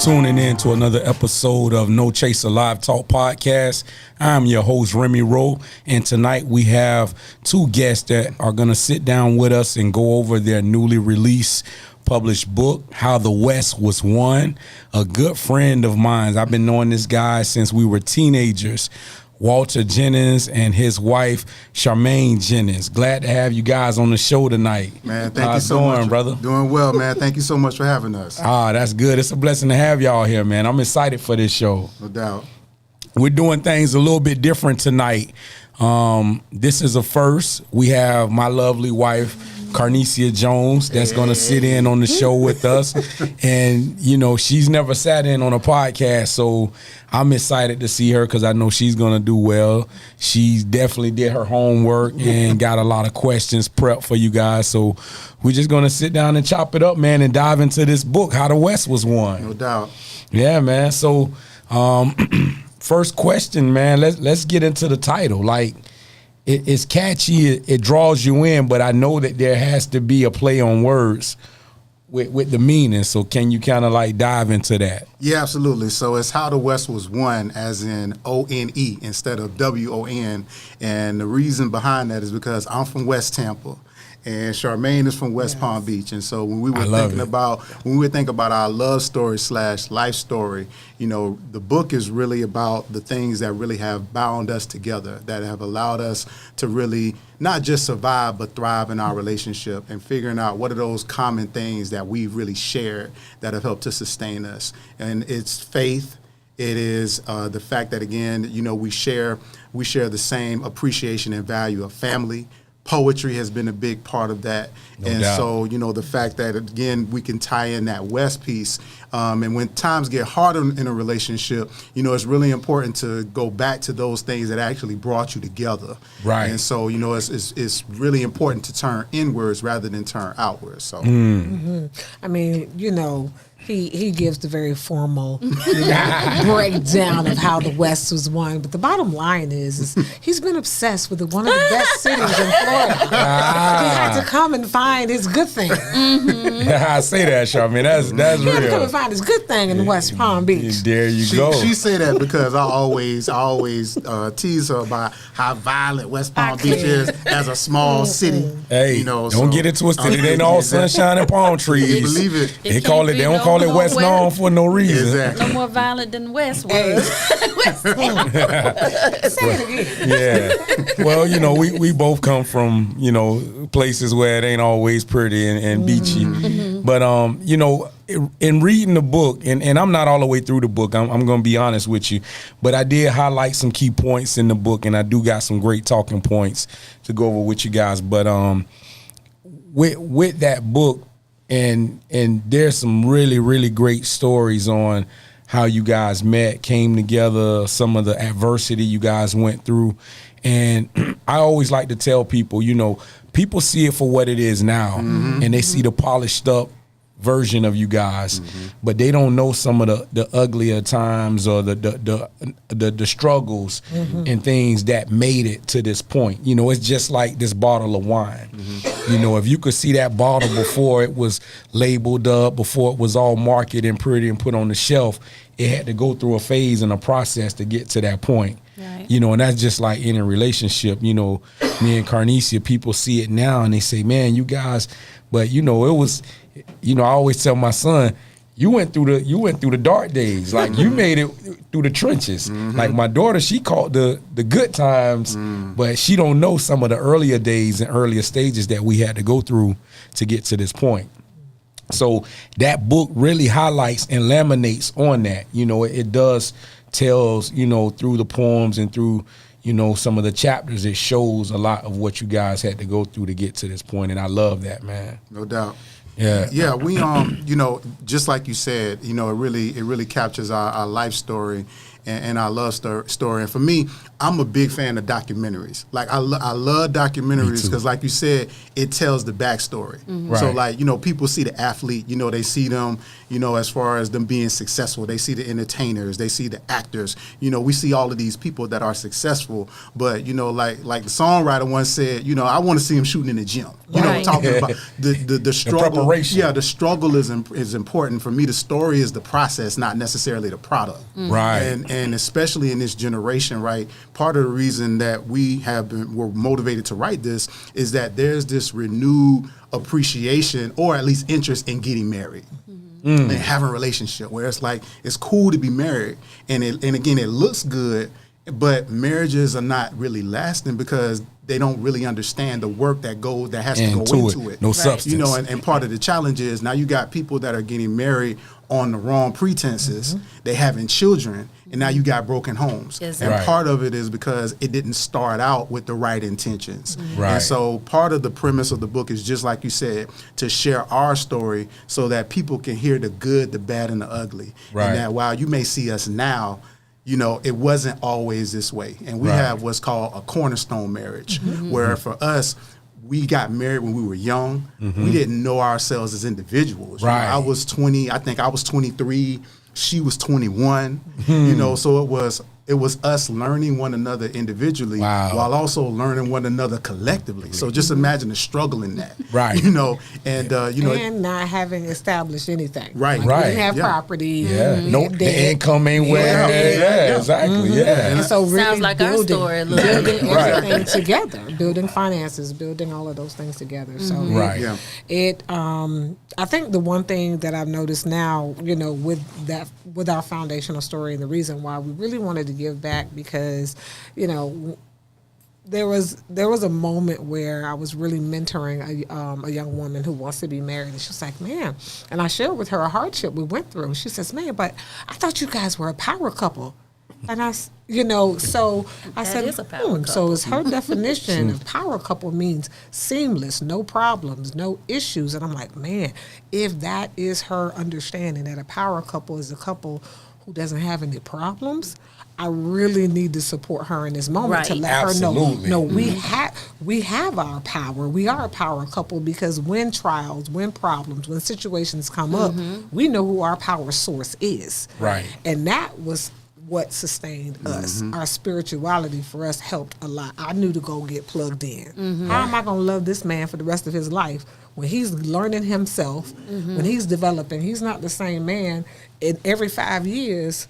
tuning in to another episode of No Chaser Live Talk Podcast. I'm your host, Remy Roe, and tonight we have two guests that are going to sit down with us and go over their newly released published book, How the West Was Won. A good friend of mine. I've been knowing this guy since we were teenagers. Walter Jennings and his wife, Charmaine Jennings. Glad to have you guys on the show tonight. Man, thank you so much. Brother? Doing well, man. Thank you so much for having us. That's good. It's a blessing to have y'all here, man. I'm excited for this show. No doubt. We're doing things a little bit different tonight. This is a first. We have my lovely wife, Carnecia Jones, that's going to sit in on the show with us. And, you know, she's never sat in on a podcast, so I'm excited to see her because I know she's going to do well. She definitely did her homework and got a lot of questions prepped for you guys. So we're just going to sit down and chop it up, man, and dive into this book, How the West Was Won. No doubt. Yeah, man. So first question, man, let's get into the title. Like, it's catchy, it draws you in, but I know that there has to be a play on words with the meaning. So can you kind of like dive into that? Yeah, absolutely. So it's How the West Was Won, as in O-N-E instead of W-O-N. And the reason behind that is because I'm from West Tampa, and Charmaine is from West Palm Beach. And so when we were thinking about our love story / life story, you know, the book is really about the things that really have bound us together, that have allowed us to really not just survive, but thrive in our relationship, and figuring out what are those common things that we've really shared that have helped to sustain us. And it's faith. It is the fact that, again, you know, we share the same appreciation and value of family. Poetry has been a big part of that. No doubt. So, you know, the fact that, again, we can tie in that West piece. And when times get harder in a relationship, you know, it's really important to go back to those things that actually brought you together. Right. And so, you know, it's really important to turn inwards rather than turn outwards. So, I mean, you know, he gives the very formal breakdown of how the West was won. But the bottom line is he's been obsessed with one of the best cities in Florida. He had to come and find his good thing. I say that, Charmaine. That's real. He had to come and find his good thing in West Palm Beach. There you go. She say that because I always tease her about how violent West Palm Beach is as a small city. Hey, you know, don't get it twisted. It ain't all sunshine and palm trees. Believe it. They don't call it West Norm for no reason. Exactly. No more violent than West was. Say it again. Yeah. Well, you know, we both come from, you know, places where it ain't always pretty and beachy. But, you know, in reading the book, and I'm not all the way through the book, I'm going to be honest with you, but I did highlight some key points in the book, and I do got some great talking points to go over with you guys. But with that book, and there's some really, really great stories on how you guys met, came together, some of the adversity you guys went through. And I always like to tell people, you know, people see it for what it is now, and they see the polished up version of you guys, but they don't know some of the uglier times or the struggles and things that made it to this point. You know, it's just like this bottle of wine. You know, if you could see that bottle before it was labeled up, before it was all marketed and pretty and put on the shelf, it had to go through a phase and a process to get to that point. Right. You know, and that's just like in a relationship. You know, me and Carnecia, people see it now and they say, man, you guys, but you know, it was, you know, I always tell my son, you went through the dark days. Like you made it through the trenches. Like my daughter, she caught the good times, but she don't know some of the earlier days and earlier stages that we had to go through to get to this point. So that book really highlights and laminates on that. You know, it does tells, you know, through the poems and through, you know, some of the chapters, it shows a lot of what you guys had to go through to get to this point. And I love that, man. No doubt. Yeah. We you know, just like you said, you know, it really captures our life story. and our love story. And for me, I'm a big fan of documentaries. Like I love documentaries because, like you said, it tells the backstory. Right. So like, people see the athlete, they see them, as far as them being successful. They see the entertainers, they see the actors. We see all of these people that are successful. But like the songwriter once said, I want to see him shooting in the gym. Right. Talking about the struggle. preparation. Yeah, the struggle is important. For me, the story is the process, not necessarily the product. Right. And especially in this generation, right? Part of the reason that we're motivated to write this is that there's this renewed appreciation or at least interest in getting married. And having a relationship where it's like it's cool to be married, and again it looks good, but marriages are not really lasting because they don't really understand the work that has to go into it. No substance. And part of the challenge is now you got people that are getting married on the wrong pretenses. They having children, and now you got broken homes. Exactly. And Right. part of it is because it didn't start out with the right intentions. Right. And so part of the premise of the book is just like you said, to share our story so that people can hear the good, the bad, and the ugly. Right. And that while you may see us now, it wasn't always this way. And we Right. have what's called a cornerstone marriage, where for us, we got married when we were young. We didn't know ourselves as individuals. Right. I was 20, I think I was 23, she was 21, so it was us learning one another individually Wow. while also learning one another collectively. So just imagine the struggle in that. Right. And not having established anything. Right. Like, Right. We didn't have Yeah. property. Yeah. we No, had the debt. income ain't where. Yeah, exactly. Yeah. And so really Sounds like our building, story a little bit. building Right. everything together, building finances, building all of those things together. So Right. Yeah. I think the one thing that I've noticed now, with our foundational story, and the reason why we really wanted to give back because, there was a moment where I was really mentoring a young woman who wants to be married, and she was like, "Man," and I shared with her a hardship we went through, and she says, "Man, but I thought you guys were a power couple." And so I That said, is a power so it's her definition of power couple means seamless, no problems, no issues. And I'm like, man, if that is her understanding that a power couple is a couple who doesn't have any problems, I really need to support her in this moment to Right. let Absolutely. her know, we have our power. We are a power couple because when trials, when problems, when situations come up, we know who our power source is. Right. And that was what sustained us. Our spirituality for us helped a lot. I knew to go get plugged in. How am I going to love this man for the rest of his life when he's learning himself, when he's developing? He's not the same man. In every 5 years,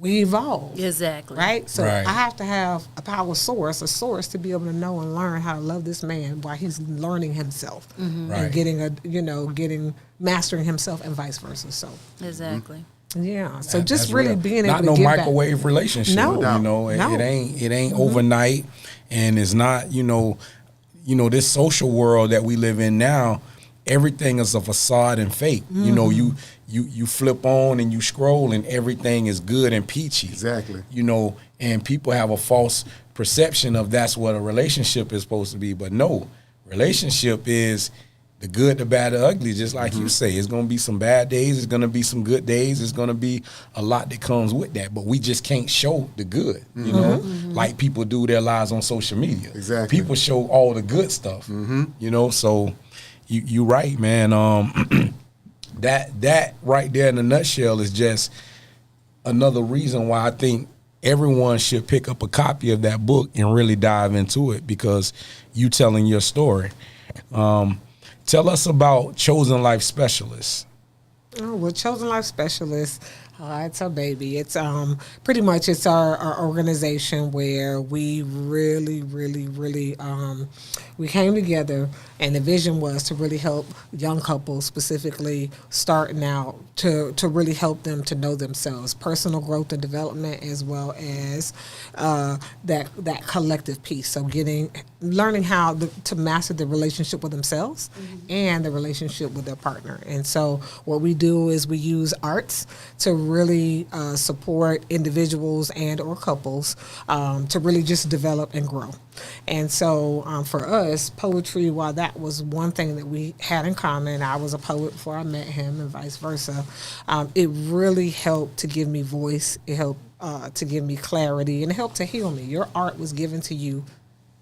we evolve. Exactly. Right? So Right. I have to have a power source, a source to be able to know and learn how to love this man while he's learning himself Right. and getting mastering himself and vice versa. So Exactly. yeah. So That- just that's really real. being not able no to give microwave relationship. No. No. No. It ain't overnight, and it's not this social world that we live in now. Everything is a facade and fake. You flip on and you scroll and everything is good and peachy. Exactly. And people have a false perception of that's what a relationship is supposed to be. But no, relationship is the good, the bad, the ugly, just like you say. It's going to be some bad days. It's going to be some good days. It's going to be a lot that comes with that. But we just can't show the good, like people do their lives on social media. Exactly. People show all the good stuff, so you right, man. That right there in a nutshell is just another reason why I think everyone should pick up a copy of that book and really dive into it, because you telling your story. Tell us about Chosen Life Specialists. Oh, well, Chosen Life Specialists, it's our baby. It's pretty much it's our organization where we really we came together, and the vision was to really help young couples, specifically starting out, to really help them to know themselves, personal growth and development, as well as that collective piece. So learning how to master the relationship with themselves and the relationship with their partner. And so what we do is we use arts to really support individuals and or couples to really just develop and grow. And so for us, poetry, while that was one thing that we had in common, I was a poet before I met him and vice versa, it really helped to give me voice. It helped to give me clarity, and it helped to heal me. Your art was given to you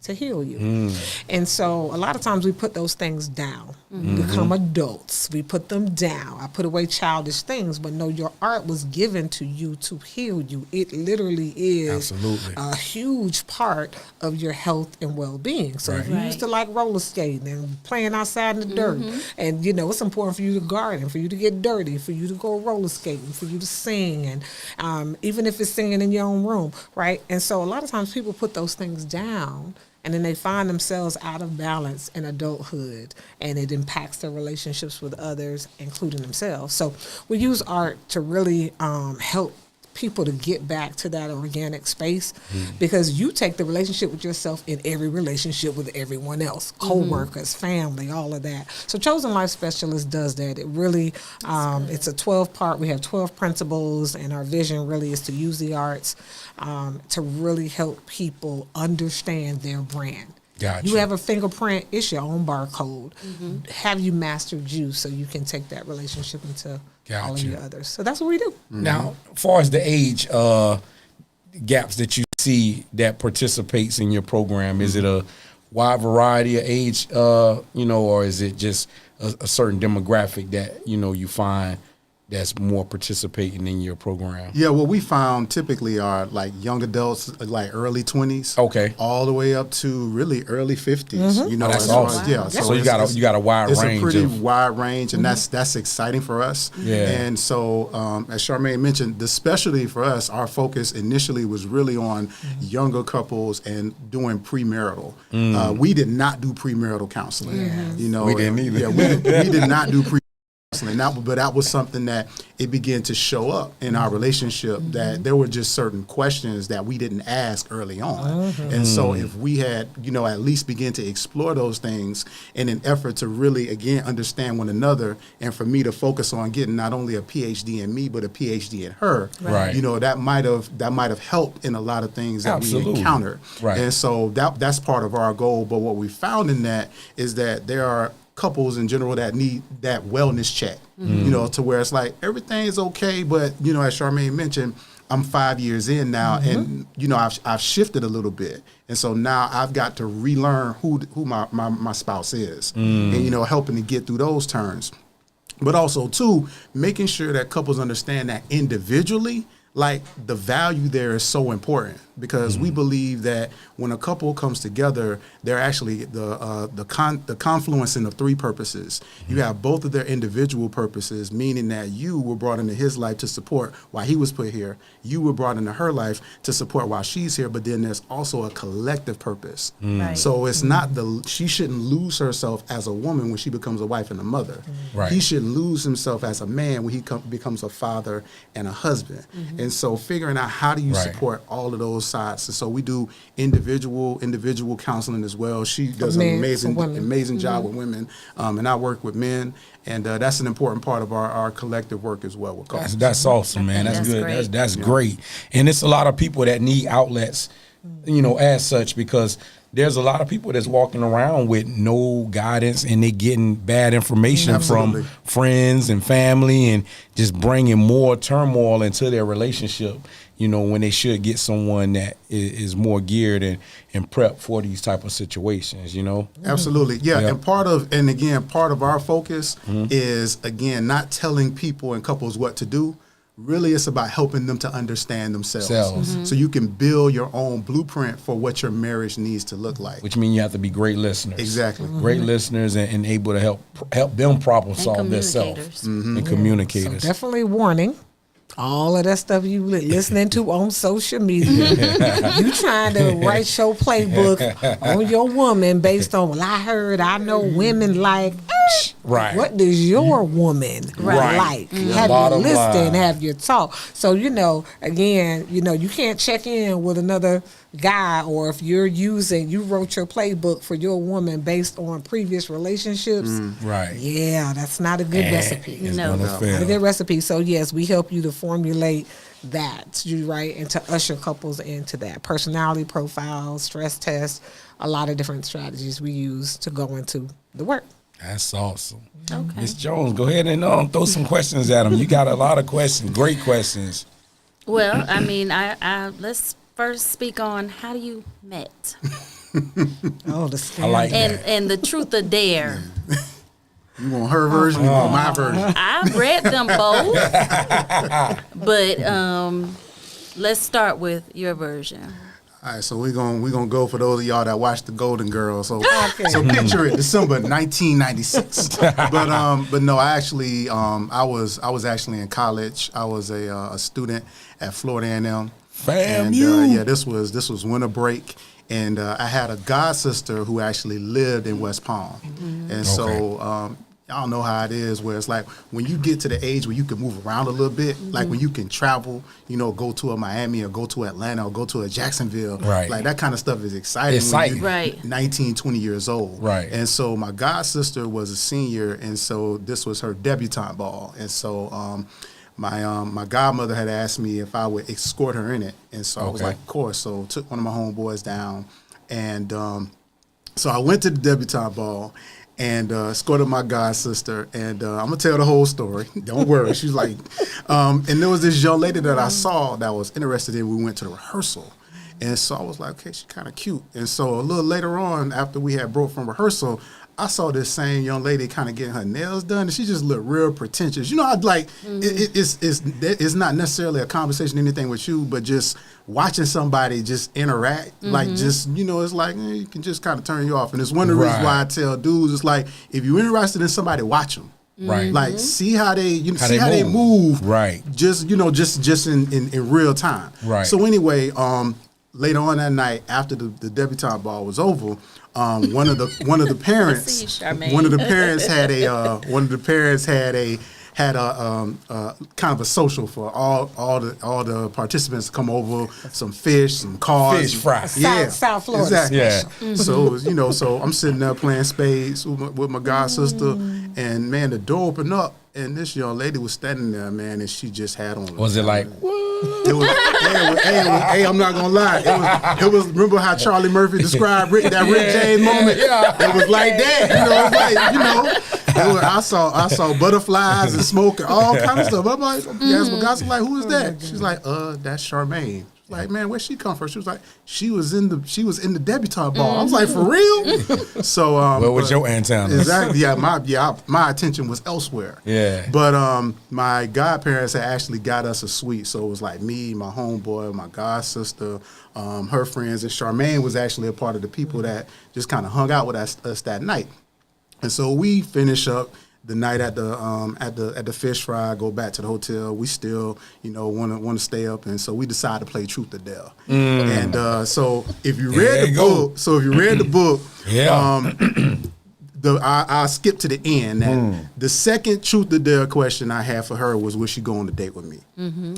to heal you. And so a lot of times we put those things down. We become adults. We put them down. I put away childish things, but no, your art was given to you to heal you. It literally is a huge part of your health and well-being. So if you used to like roller skating and playing outside in the dirt, and you know, it's important for you to garden, for you to get dirty, for you to go roller skating, for you to sing, and even if it's singing in your own room, right? And so a lot of times people put those things down, and then they find themselves out of balance in adulthood, and it impacts their relationships with others, including themselves. So we use art to really help people to get back to that organic space, because you take the relationship with yourself in every relationship with everyone else, co-workers, family, all of that. So Chosen Life Specialist does that. It really, it's a 12-part. We have 12 principles, and our vision really is to use the arts to really help people understand their brand. Gotcha. You have a fingerprint, it's your own barcode. Have you mastered you so you can take that relationship into all of your others? So that's what we do. Now, as far as the age gaps that you see that participates in your program, is it a wide variety of age, or is it just a certain demographic that, you find that's more participating in your program? Yeah, what we found typically are like young adults, like early 20s, Okay, all the way up to really early 50s. You know, that's as far as- awesome. yeah. So you got a wide It's range. a pretty of, wide range, and that's exciting for us. Yeah. And so, as Charmaine mentioned, the specialty for us, our focus initially was really on younger couples and doing premarital. We did not do premarital counseling. You know, We didn't either. Yeah, we did not do premarital counseling. But that was something that it began to show up in our relationship, that there were just certain questions that we didn't ask early on. And so if we had, at least begin to explore those things in an effort to really, again, understand one another, and for me to focus on getting not only a PhD in me, but a PhD in her, Right. that might have helped in a lot of things that Absolutely. we encountered. Right. And so that's part of our goal. But what we found in that is that there are couples in general that need that wellness check, to where it's like everything's okay, but as Charmaine mentioned, I'm 5 years in now, and I've shifted a little bit, and so now I've got to relearn who my spouse is, and helping to get through those turns, but also too making sure that couples understand that individually, like the value there is so important, because we believe that when a couple comes together, they're actually the confluencing of three purposes. You have both of their individual purposes, meaning that you were brought into his life to support while he was put here. You were brought into her life to support while she's here, but then there's also a collective purpose. Right. So it's not she shouldn't lose herself as a woman when she becomes a wife and a mother. Right. He should lose himself as a man when he becomes a father and a husband. And so figuring out how do you Right. support all of those sides. And so we do individual counseling as well. She does an men, for women. amazing job with women, and I work with men, and that's an important part of our collective work as well with couples. That's awesome, man. That's That's good. great. That's great. And it's a lot of people that need outlets, as such, because there's a lot of people that's walking around with no guidance, and they getting bad information Absolutely. from friends and family, and just bringing more turmoil into their relationship, when they should get someone that is more geared and prepped for these type of situations, Absolutely. Yeah. Yeah. And part of our focus is, again, not telling people and couples what to do. Really, it's about helping them to understand themselves. So you can build your own blueprint for what your marriage needs to look like. Which means you have to be great listeners. Exactly. Great listeners and able to help them problem solve themselves. communicators. And So communicators. definitely warning. All of that stuff you listening to on social media, you trying to write your playbook on your woman based on, well, I know women like, match. Right. What does your woman Right. like? Yeah, Have bottom you listened? line. Have you talk? So, again, you can't check in with another guy, or if you wrote your playbook for your woman based on previous relationships. Right. Yeah, that's not a good recipe. It's No. gonna Not a fail. good recipe. So yes, we help you to formulate that, right, and to usher couples into that. Personality profiles, stress tests, a lot of different strategies we use to go into the work. That's awesome. Okay. Miss Jones, go ahead and throw some questions at him. You got a lot of questions, great questions. Well, I mean, I let's first speak on how you met Oh, the scam. I like that. and the truth or dare. You want her version? You want my version? I've read them both, but let's start with your version. All right, so we're gonna go for those of y'all that watched the Golden Girls. So Okay. so picture it, December 1996. But no, I actually I was actually in college. I was a student at Florida A&M. And yeah, this was winter break, and I had a god sister who actually lived in West Palm, and so. I don't know how it is where it's like when you get to the age where you can move around a little bit, like when you can travel, go to a Miami or go to Atlanta or go to a Jacksonville. Right. Like that kind of stuff is exciting when you're Right. 19, 20 years old. Right. And so my god sister was a senior, and so this was her debutante ball. And so my godmother had asked me if I would escort her in it. And so I was like, of course. So took one of my homeboys down, and so I went to the debutante ball and escorted my god sister, and I'm gonna tell the whole story. Don't worry. She's like, and there was this young lady that I saw that was interested in. We went to the rehearsal, and so I was like, okay, she's kind of cute. And so a little later on, after we had broke from rehearsal, I saw this same young lady kind of getting her nails done, and she just looked real pretentious. I'd like it's not necessarily a conversation or anything with you, but just watching somebody just interact, like just it's like you can just kind of turn you off. And it's one of the reasons why I tell dudes, it's like if you're interested in somebody, watch them. Right. Like see how they they move. Right. Just just in real time. Right. So anyway, later on that night after the debutante ball was over, one of the parents See you, Charmaine. one of the parents had a kind of a social for all the participants to come over, some fish, some cards, Fish fry. Yeah, South Florida exactly. Yeah. So it was, so I'm sitting there playing spades with my god sister, and man, the door opened up, and this young lady was standing there, man, and she just had on. Was it like, It was, hey, I'm not gonna lie. It was. Remember how Charlie Murphy described that Rick James moment? It was like that. It was, I saw butterflies and smoke and all kind of stuff. I'm like, asked my gossip, like, who is that? She's like, that's Charmaine. Like, man, where'd she come from? She was like, she was in the debutante ball. I was like, for real? So, where was your antenna? Exactly. Yeah, my attention was elsewhere. Yeah. But my godparents had actually got us a suite, so it was like me, my homeboy, my god sister, her friends, and Charmaine was actually a part of the people that just kind of hung out with us that night. And so we finish up the night at the fish fry, go back to the hotel. We still, want to stay up, and so we decided to play Truth or Dare. And so if you read the book, Yeah. I skipped to the end. And the second Truth or Dare question I had for her was, would she go on a date with me?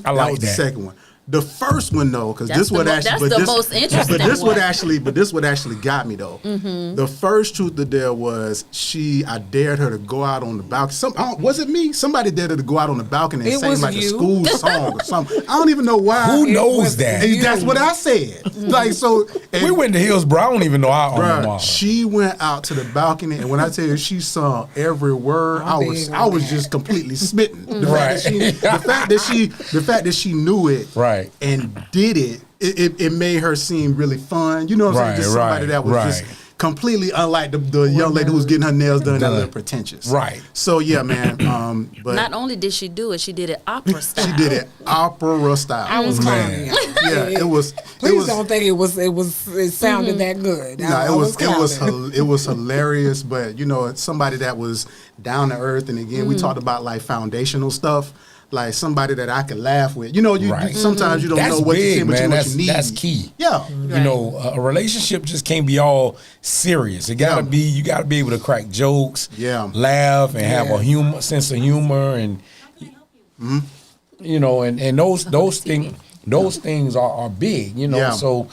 I like was that. the second one. The first one, though, because That's this the would mo- actually, that's the most interesting one. but this would actually got me though. The first Truth or Dare was I dared her to go out on the balcony. Was it me? Somebody dared her to go out on the balcony and It sing was like a you. school song or something. I don't even know why. Who knows was that? And that's what I said. Like so. And We went to Hillsborough. I don't even know our alma bruh, mater. she went out to the balcony, and when I tell you she sung every word, I was just completely smitten. The fact that she knew it, Right. and did it. It made her seem really fun. You know what I'm saying? Just somebody that was just completely unlike the young lady who was getting her nails done that little pretentious. Right. So yeah, man. But Not only did she do it, she did it opera style. she did it opera style. I was Man. clowning. Yeah, it was. Please don't think it sounded that good. No, clowning. it was hilarious, but it's somebody that was down to earth, and again we talked about like foundational stuff. like somebody that I can laugh with. You know, you Right. sometimes you don't That's know what big, you can, but you man. know what you need. That's key. Yeah. You know, a relationship just can't be all serious. It gotta be. You gotta be able to crack jokes, laugh, and have a sense of humor, and you know, and those things are big. You know, so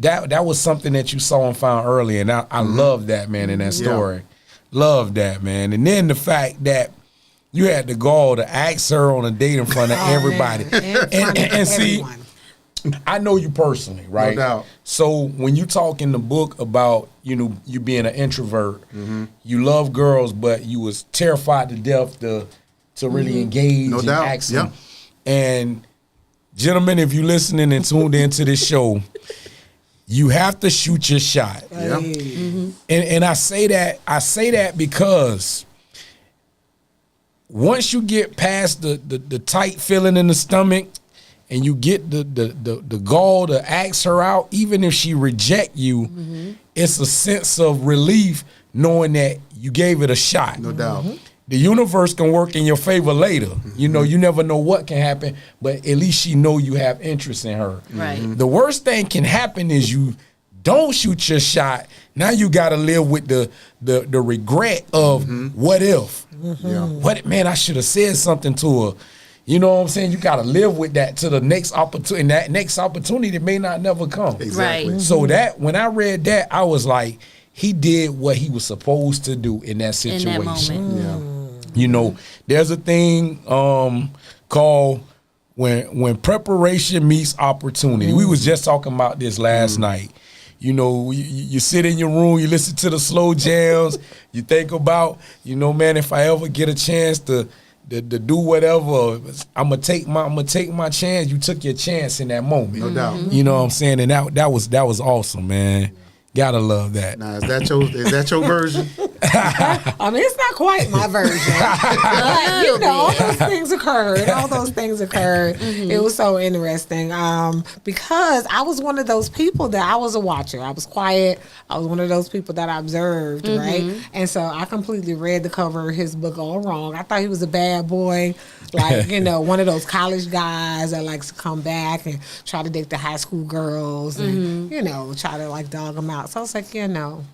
that was something that you saw and found early, and I love that, man, in that story. Love that, man, and then the fact that you had the gall to ask her on a date in front of everybody, and see. I know you personally, right? No doubt. So when you talk in the book about, you know, you being an introvert, you love girls, but you was terrified to death to really engage and ask them. And gentlemen, if you listening and tuned into this show, you have to shoot your shot. And I say that because once you get past the tight feeling in the stomach, and you get the gall to ask her out, even if she reject you, it's a sense of relief knowing that you gave it a shot. No doubt. The universe can work in your favor later. You know, you never know what can happen, but at least she know you have interest in her. Right. The worst thing can happen is you don't shoot your shot. Now you got to live with the regret of what if? What, man, I should have said something to her. You know what I'm saying? You got to live with that to the next opportunity. And that next opportunity may not never come. Exactly. Right. So that when I read that, I was like, he did what he was supposed to do in that situation. In that moment. You know, there's a thing called when preparation meets opportunity. We was just talking about this last night. You know, you sit in your room, you listen to the slow jams, you think about, you know, man, if I ever get a chance to do whatever, I'm gonna take my chance. You took your chance in that moment. No doubt. You know what I'm saying? And that was awesome, man. Gotta love that. Now, is that your version? I mean, it's not quite my version. But, you know, all those things occurred. It was so interesting because I was one of those people that I was a watcher. I was quiet. I was one of those people that I observed, right? And so I completely read the cover of his book all wrong. I thought he was a bad boy, like, you know, one of those college guys that likes to come back and try to date the high school girls and, you know, try to, like, dog them out. So I was like, you know,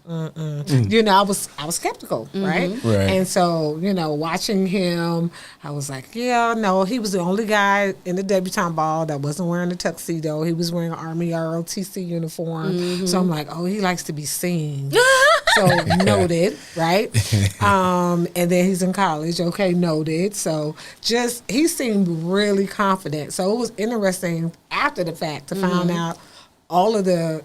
you know, I was skeptical, right? And so, you know, watching him, I was like, yeah, no, he was the only guy in the debutante ball that wasn't wearing a tuxedo. He was wearing an Army ROTC uniform. So I'm like, oh, he likes to be seen. So noted, right? And then he's in college. Okay, noted. So just, he seemed really confident. So it was interesting after the fact to find out all of the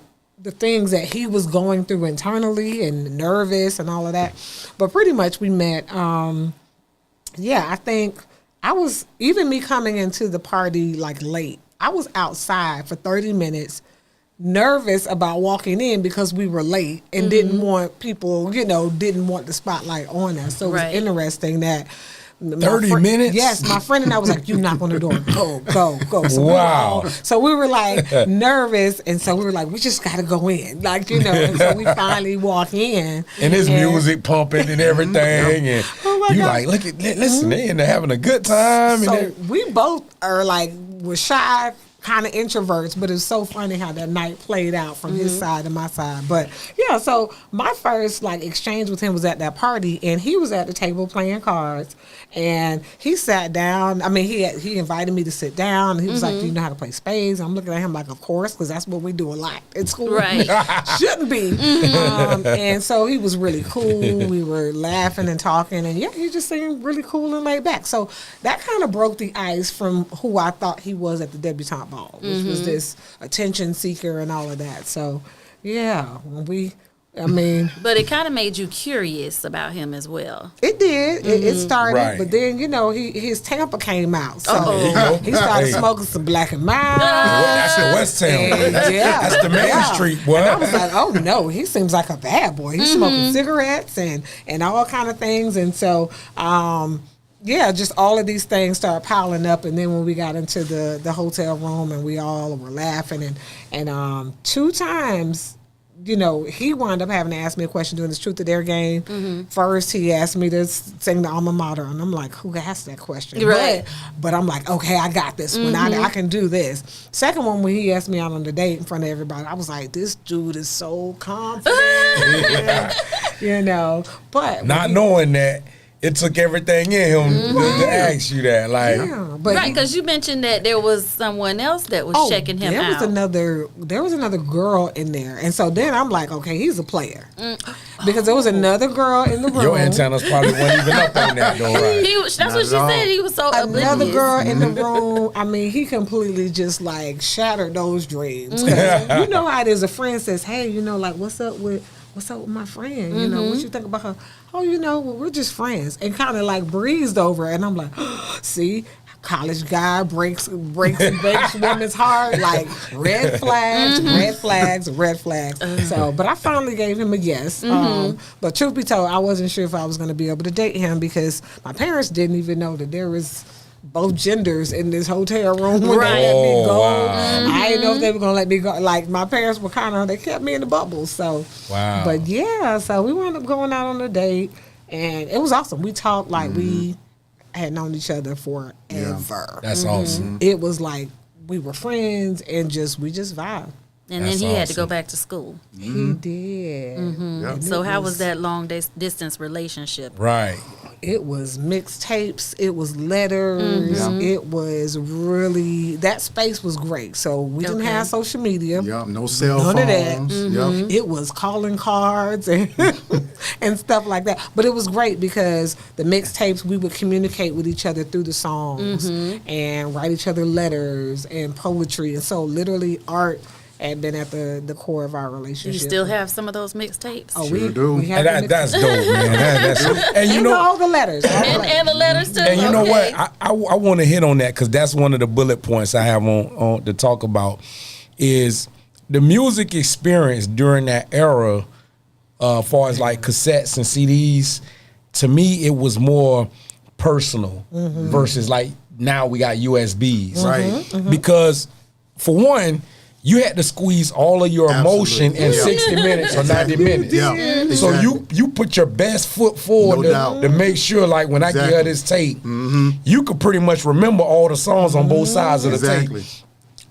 things that he was going through internally and nervous and all of that. But pretty much we met, I think I was, even me coming into the party like late, I was outside for 30 minutes nervous about walking in because we were late and didn't want people, you know, didn't want the spotlight on us. So it was interesting that 30 minutes? Yes, my friend and I was like, you knock on the door. Go. So wow. We were like nervous, and so we were like, we just got to go in. Like, you know, and so we finally walk in. And there's music pumping and everything. And you God. like, listen, they in there having a good time. So we both are like, we're shy, kind of introverts, but it's so funny how that night played out from his side and my side. But yeah, so my first like exchange with him was at that party, and he was at the table playing cards, and he sat down. I mean, he invited me to sit down. He was like, do you know how to play spades? I'm looking at him like, of course, because that's what we do a lot at school. Right. Shouldn't be. And so he was really cool. We were laughing and talking, and yeah, he just seemed really cool and laid back. So that kind of broke the ice from who I thought he was at the debutante ball, which was this attention seeker and all of that. So yeah, but it kind of made you curious about him as well. It did. It started, Right. but then, you know, his temper came out. So Uh-oh. he started smoking some Black and Mild. That's the West Town. And, That's the Main Street, boy. And I was like, oh no, he seems like a bad boy. He's smoking cigarettes and all kind of things. And so, just all of these things started piling up. And then when we got into the hotel room and we all were laughing and 2 times he wound up having to ask me a question during this Truth or Dare game. First, he asked me to sing the alma mater, and I'm like, who asked that question? Right. But I'm like, okay, I got this one. I can do this. Second one, when he asked me out on the date in front of everybody, I was like, this dude is so confident. But not knowing that it took everything in him to ask you that. Like, but Right, because you mentioned that there was someone else that was checking him out. There was another girl in there, and so then I'm like, okay, he's a player, because there was another girl in the room. your antennas probably weren't even up on that, though, right? That's what she said. He was so oblivious. Another girl in the room. I mean, he completely just like shattered those dreams. 'Cause you know how it is. A friend says, "Hey, like what's up with my friend? What you think about her? Oh, well, we're just friends," and kind of like breezed over. And I'm like, see, college guy breaks and breaks women's heart, like red flags, red flags, red flags. So, but I finally gave him a yes. But truth be told, I wasn't sure if I was going to be able to date him because my parents didn't even know that there was both genders in this hotel room when they let me go. Wow. I didn't know if they were gonna let me go. Like my parents were they kept me in the bubble. So Wow. But yeah, so we wound up going out on a date and it was awesome. We talked like we had known each other forever. That's awesome. It was like we were friends and we just vibed. And That's then he had to go awesome. back to school. He did. Yep. So how was that long distance relationship? Right. It was mixtapes. It was letters. It was really, that space was great. So we didn't have social media. Yep, no cell None phones. of that. Yep. It was calling cards and and stuff like that. But it was great because the mixtapes, we would communicate with each other through the songs and write each other letters and poetry. And so literally art had been at the core of our relationship. You still have some of those mixtapes? Oh, Sure do. we have And that's dope, man. That's and and all the letters. And the letters too. And you know Okay. what? I want to hit on that because that's one of the bullet points I have on to talk about is the music experience during that era, far as like cassettes and CDs. To me, it was more personal versus like now we got USBs, Right. Because for one, you had to squeeze all of your emotion in Yeah. 60 minutes or 90 minutes. Yeah. So Exactly. you put your best foot forward No doubt. to make sure, like when I get her Exactly. this tape, you could pretty much remember all the songs on both sides of the Exactly. tape.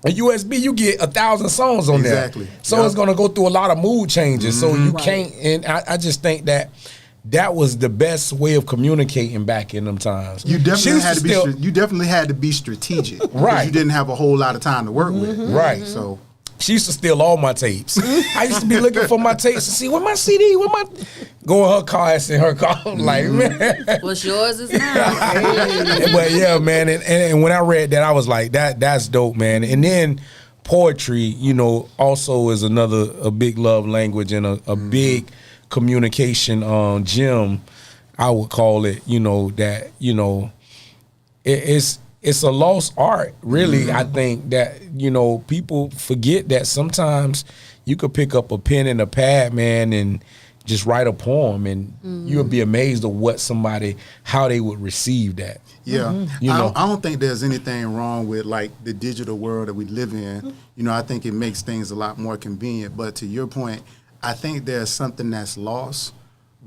A USB, you get 1,000 songs on Exactly. there. So Yep. it's gonna go through a lot of mood changes. So you can't. And I just think that was the best way of communicating back in them times. You She definitely used had to be. still- You definitely had to be strategic, because Right. You didn't have a whole lot of time to work with, Right. So She used to steal all my tapes. I used to be looking for my tapes to see where my CD, where my go in her car, it's in her car. I'm like, man. What's yours is mine. But yeah, man, and when I read that, I was like, that's dope, man. And then poetry, also is a big love language and a big communication gem, I would call it. It's a lost art, really. I think that people forget that sometimes you could pick up a pen and a pad, man, and just write a poem, and you'll be amazed at how they would receive that. yeah, know. I don't think there's anything wrong with like the digital world that we live in. I think it makes things a lot more convenient. But to your point, I think there's something that's lost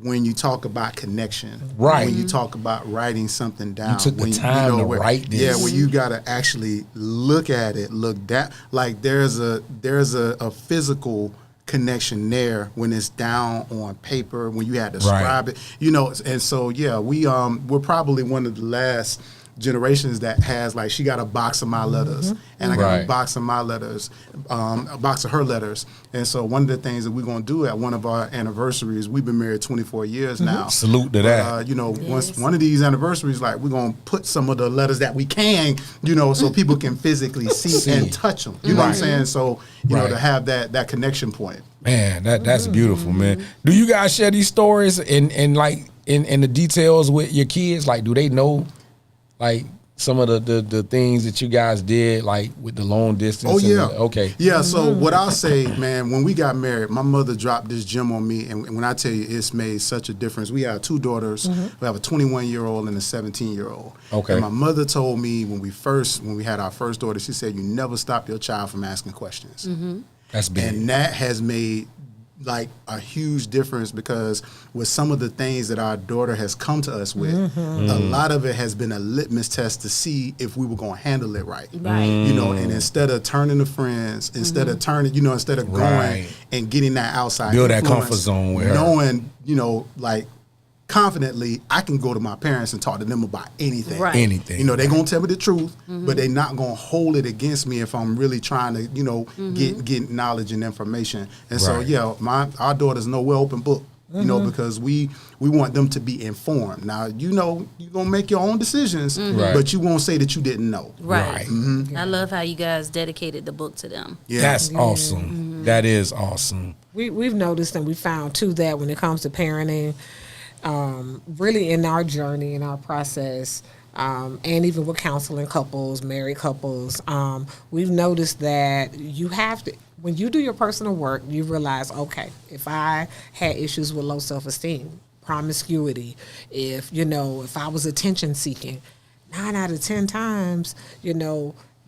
when you talk about connection, Right. When you talk about writing something down, took the when time to write this. Yeah, where you gotta actually look at it, look down. Like there's a physical connection there when it's down on paper, when you had to scribe it, And so yeah, we're probably one of the last generations that has like she got a box of my letters and I got Right. a box of my letters, a box of her letters. And so one of the things that we're going to do at one of our anniversaries, we've been married 24 years now. Salute to that. Once one of these anniversaries, like we're going to put some of the letters that we can, so people can physically see and touch them. You know what I'm Right. saying? So, to have that connection point. Man, that's beautiful, man. Do you guys share these stories and like in the details with your kids? Like, do they know like some of the things that you guys did, like with the long distance? Oh, yeah. Okay. Yeah, so what I'll say, man, when we got married, my mother dropped this gem on me, and when I tell you it's made such a difference. We have two daughters. We have a 21-year-old and a 17-year-old. Okay. And my mother told me when we had our first daughter, she said, you never stop your child from asking questions. That's big. And that has made like a huge difference, because with some of the things that our daughter has come to us with, a lot of it has been a litmus test to see if we were going to handle it right. Right. You know, and instead of turning to friends, instead of turning, you know, instead of going Right. and getting that outside Build that influence, comfort zone with her. knowing, you know, like confidently, I can go to my parents and talk to them about anything. Right. Anything. You know, they're going to tell me the truth, but they're not going to hold it against me if I'm really trying to, you know, get knowledge and information. And so, Right. yeah, our daughters know we're open book, you know, because we want them to be informed. Now, you know, you're going to make your own decisions, Right. but you won't say that you didn't know. Right. Right. I love how you guys dedicated the book to them. Yeah. That's awesome. That is awesome. We've noticed and we found too that when it comes to parenting, really in our journey, in our process, and even with counseling couples, married couples, we've noticed that you have to, when you do your personal work, you realize, okay, if I had issues with low self-esteem, promiscuity, if I was attention seeking, 9 out of 10 times,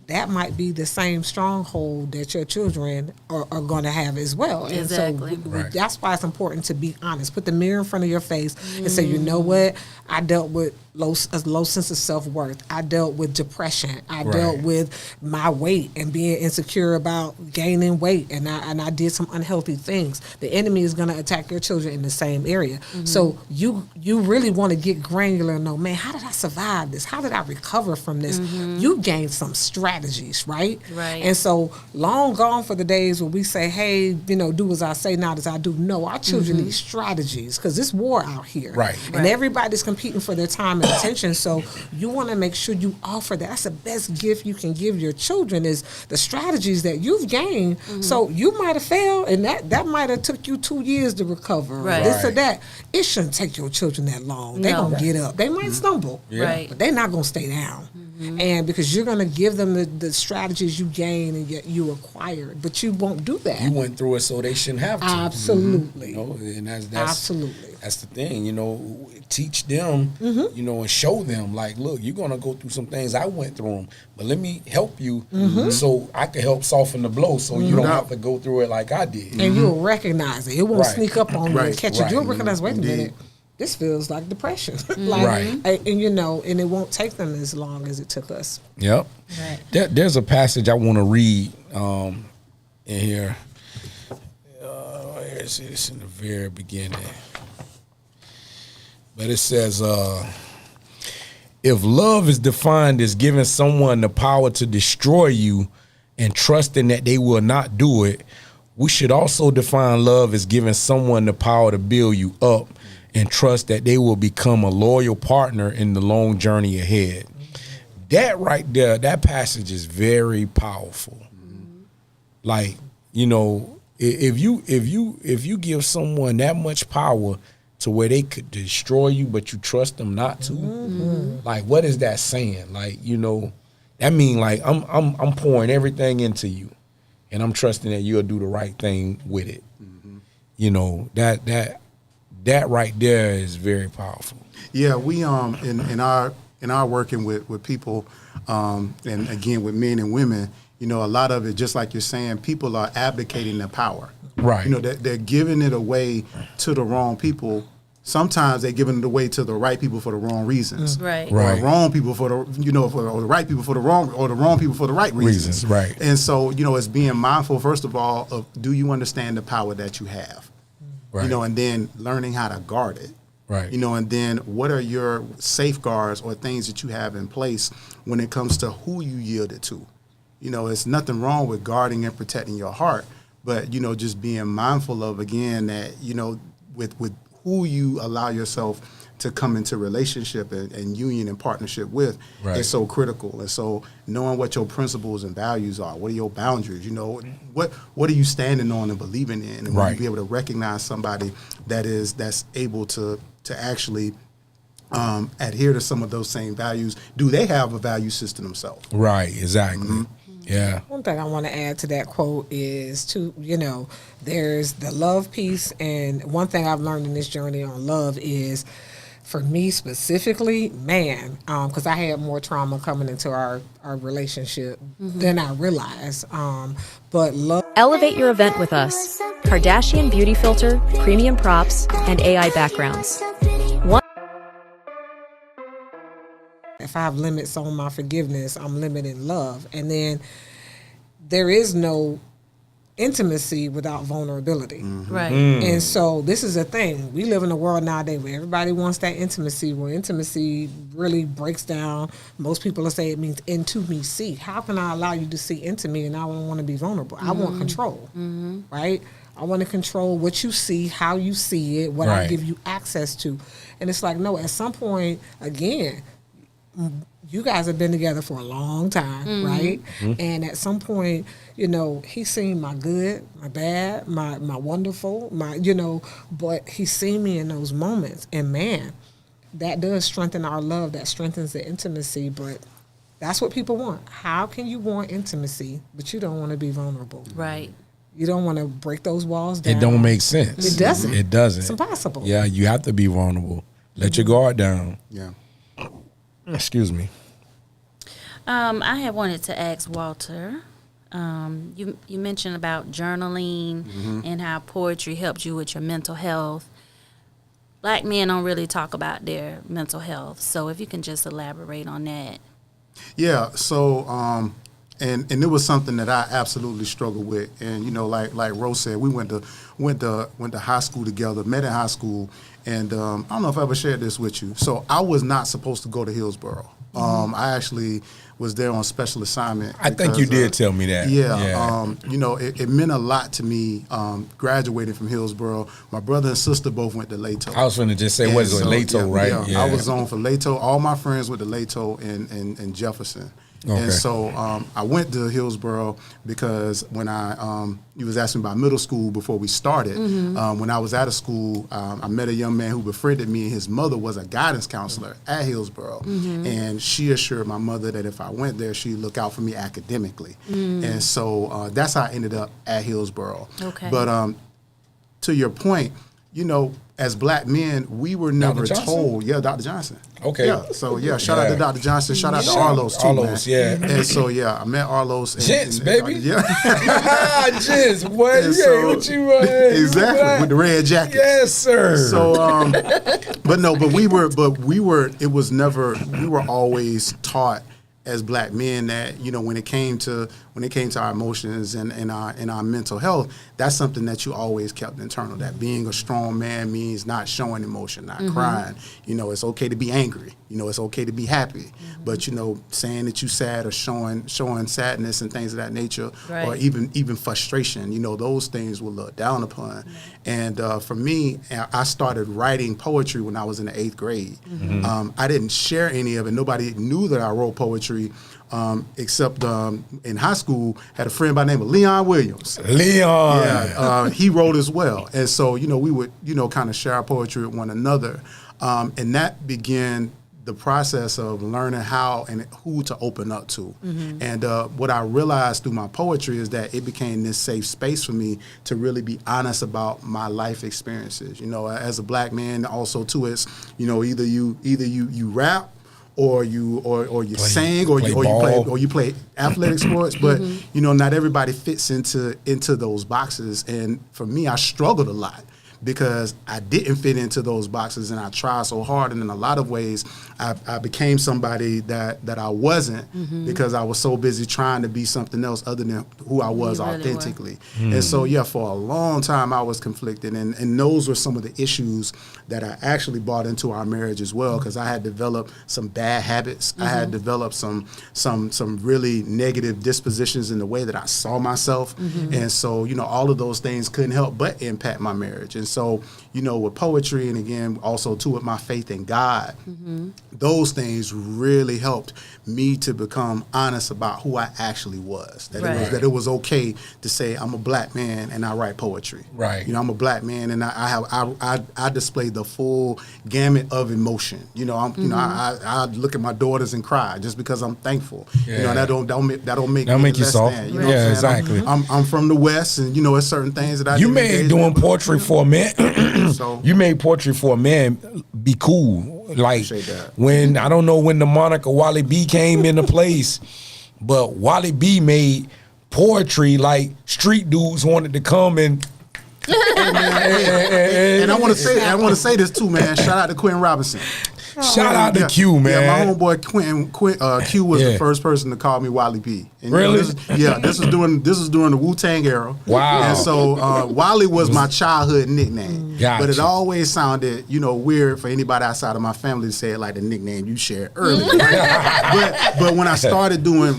that might be the same stronghold that your children are going to have as well. Exactly. And so Right. that's why it's important to be honest. Put the mirror in front of your face and say, you know what? I dealt with a low sense of self-worth. I dealt with depression. I dealt with my weight and being insecure about gaining weight. And I did some unhealthy things. The enemy is going to attack your children in the same area. So you really want to get granular and know, man, how did I survive this? How did I recover from this? You gained some strategies, right? Right. And so long gone for the days where we say, hey, do as I say, not as I do. No, our children need strategies because it's war out here. Right. And Right. everybody's competing for their time and attention. So you want to make sure you offer that. That's the best gift you can give your children is the strategies that you've gained. So you might have failed and that might have took you 2 years to recover. Or Right. this or Right. that. It shouldn't take your children that long. They're No. going to get up. They might stumble. Yeah. Right. But they're not going to stay down. And because you're going to give them the strategies you gain and yet you acquired, but you won't do that. You went through it, so they shouldn't have to. Absolutely. You know, and that's Absolutely. That's the thing. Teach them. And show them. Like, look, you're gonna go through some things. I went through them, but let me help you so I can help soften the blow, so you don't have to go through it like I did. And you'll recognize it. It won't Right. sneak up on you and Right. catch you. Right. You'll recognize, wait a Indeed. minute, this feels like depression. Right. And and it won't take them as long as it took us. Yep. Right. There's a passage I want to read in here. It's in the very beginning. But it says, if love is defined as giving someone the power to destroy you and trusting that they will not do it, we should also define love as giving someone the power to build you up and trust that they will become a loyal partner in the long journey ahead. That right there, that passage is very powerful. Like, if you give someone that much power to where they could destroy you, but you trust them not to, like, what is that saying? Like, that mean like I'm pouring everything into you, and I'm trusting that you'll do the right thing with it. That right there is very powerful. Yeah, we in our working with people, and again with men and women, a lot of it, just like you're saying, people are abdicating their power. Right. They're giving it away to the wrong people. Sometimes they're giving it away to the right people for the wrong reasons. Right. Right. Or wrong people for the or the right people for the wrong, or the wrong people for the right reasons. Right. And so it's being mindful, first of all, of do you understand the power that you have, Right. and then learning how to guard it. Right. And then what are your safeguards or things that you have in place when it comes to who you yield it to? It's nothing wrong with guarding and protecting your heart, but, just being mindful of, again, that, with who you allow yourself to come into relationship and union and partnership with is so critical. And so knowing what your principles and values are, what are your boundaries, what are you standing on and believing in, and when you be able to recognize somebody that's able to actually adhere to some of those same values. Do they have a value system themselves? Right, exactly. Yeah. One thing I want to add to that quote is there's the love piece, and one thing I've learned in this journey on love is for me specifically, man, because I had more trauma coming into our relationship than I realized. But love. Elevate your event with us. Kardashian beauty filter, premium props, and AI backgrounds. If I have limits on my forgiveness, I'm limiting love. And then there is no intimacy without vulnerability. Right. And so this is a thing. We live in a world nowadays where everybody wants that intimacy, where intimacy really breaks down. Most people will say it means intimacy. How can I allow you to see into me and I don't want to be vulnerable? I want control, right? I want to control what you see, how you see it, what I give you access to. And it's like, no, at some point, again, you guys have been together for a long time, right? And at some point, you know, he's seen my good, my bad, my wonderful, my, you know, but he's seen me in those moments. And man, that does strengthen our love. That strengthens the intimacy. But that's what people want. How can you want intimacy, but you don't want to be vulnerable? Right. You don't want to break those walls down. It don't make sense. It doesn't. It doesn't. It's impossible. Yeah, you have to be vulnerable. Let your guard down. Yeah. Excuse me. I had wanted to ask Walter. You mentioned about journaling and how poetry helped you with your mental health. Black men don't really talk about their mental health, so if you can just elaborate on that. Yeah. So, and it was something that I absolutely struggled with. And you know, like Rose said, we went to high school together, met in high school, and I don't know if I ever shared this with you. So I was not supposed to go to Hillsborough. I actually was there on special assignment. I think you did tell me that. Yeah. You know, it meant a lot to me graduating from Hillsborough. My brother and sister both went to Lato. I was going to just say, what is it, Lato, right? Yeah, I was on for Lato. All my friends went to Lato in Jefferson. Okay. And so I went to Hillsborough because when you was asking about middle school before we started, when I was out of school, I met a young man who befriended me, and his mother was a guidance counselor at Hillsborough. And she assured my mother that if I went there, she'd look out for me academically. And so that's how I ended up at Hillsborough. Okay. But to your point, you know, as black men, we were never told. Yeah, Dr. Johnson. Okay. Yeah. So shout out to Dr. Johnson. Shout out to Arlos too, Arlos, man. yeah. And so I met Arlos. Gents, baby. Yeah. Gents, what? And Yeah, so- what you Exactly, with the red jacket. Yes, sir. So, but we were always taught as black men that, you know, when it came to our emotions and our mental health, that's something that you always kept internal. That being a strong man means not showing emotion, not crying. You know, it's okay to be angry. You know, it's okay to be happy. But, you know, saying that you sad or showing sadness and things of that nature, Right. or even frustration, you know, those things were looked down upon. And for me, I started writing poetry when I was in the 8th grade. I didn't share any of it. Nobody knew that I wrote poetry, except in high school, had a friend by the name of Leon Williams. Leon. Yeah, he wrote as well. And so, you know, we would, you know, kind of share our poetry with one another. And that began the process of learning how and who to open up to. And what I realized through my poetry is that it became this safe space for me to really be honest about my life experiences. You know, as a black man, also too, it's, you know, either you rap, or you sing, or you play athletic sports, but you know, not everybody fits into those boxes. And for me, I struggled a lot because I didn't fit into those boxes, and I tried so hard. And in a lot of ways, I became somebody that I wasn't because I was so busy trying to be something else other than who I was You really authentically. And so, for a long time, I was conflicted. And those were some of the issues that I actually brought into our marriage as well, because I had developed some bad habits. I had developed some really negative dispositions in the way that I saw myself. And so, you know, all of those things couldn't help but impact my marriage. And so, you know, with poetry, and again, also too with my faith in God, those things really helped me to become honest about who I actually was. That it was okay to say I'm a black man and I write poetry. Right. You know, I'm a black man and I display the full gamut of emotion. You know, I look at my daughters and cry just because I'm thankful. Yeah. You know, that don't make That'll me make you less soft. than, you know Yeah, what I'm saying? exactly. I'm from the West, and you know, there's certain things that I You didn't made engage doing in. poetry for a man. So You made poetry for a man be cool. Like Appreciate that. when I don't know when the moniker Wally B came into place, but Wally B made poetry like street dudes wanted to come and And I want to say this too, man. Shout out to Quentin Robinson. shout out to Q, man. Yeah, my homeboy Q was the first person to call me Wally B. And, Really? This is during the Wu-Tang era. Wow. And so Wally was my childhood nickname. Gotcha. But it always sounded, weird for anybody outside of my family to say it like the nickname you shared earlier. Right? but when I started doing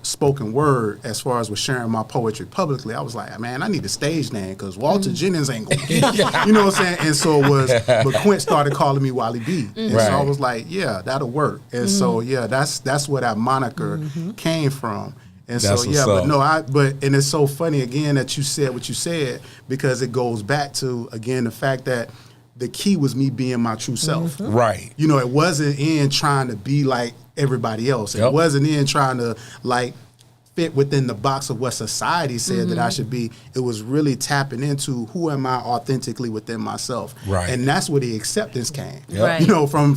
spoken word, as far as with sharing my poetry publicly, I was like, man, I need a stage name because Walter Jennings ain't gonna get it. You know what I'm saying? And so it was, but Quint started calling me Wally B. And so I was like, yeah, that'll work. And so that's where that moniker came from. And That's so what's up. and it's so funny again that you said what you said, because it goes back to again the fact that the key was me being my true self. Right. It wasn't in trying to be like everybody else. Yep. It wasn't in trying to like fit within the box of what society said that I should be. It was really tapping into who am I authentically within myself. Right. And that's where the acceptance came. Yep. Right. From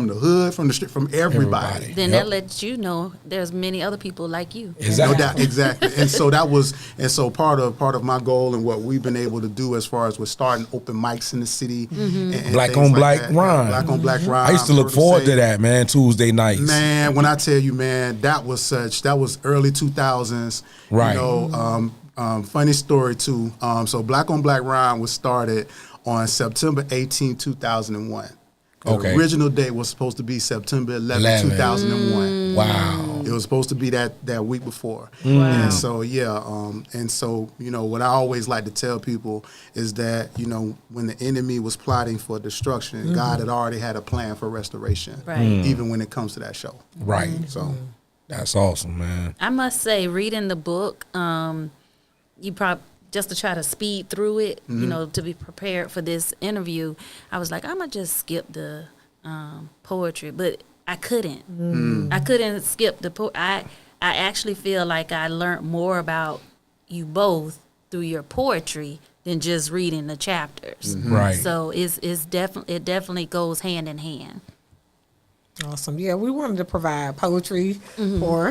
the hood, from the street, from everybody. Then Yep. that lets you know there's many other people like you. Exactly. No doubt, exactly. And so part of my goal and what we've been able to do as far as we're starting open mics in the city. And Black things on like Black that. rhyme. Black on Black rhyme. I used to look forward to that, man. Tuesday nights. Man, when I tell you, man, that was early 2000s. Right. Funny story too. So Black on Black rhyme was started on September 18, 2001. The Okay. original date was supposed to be September 11, 2001. Wow. It was supposed to be that week before. Wow. And so, what I always like to tell people is that, when the enemy was plotting for destruction, God had already had a plan for restoration, Right. even when it comes to that show. Right. So, That's awesome, man. I must say, reading the book, you probably just to try to speed through it, to be prepared for this interview. I was like, I'm gonna just skip the poetry, but I couldn't. I couldn't skip the I actually feel like I learned more about you both through your poetry than just reading the chapters. Right. So it definitely goes hand in hand. Awesome. Yeah, we wanted to provide poetry for,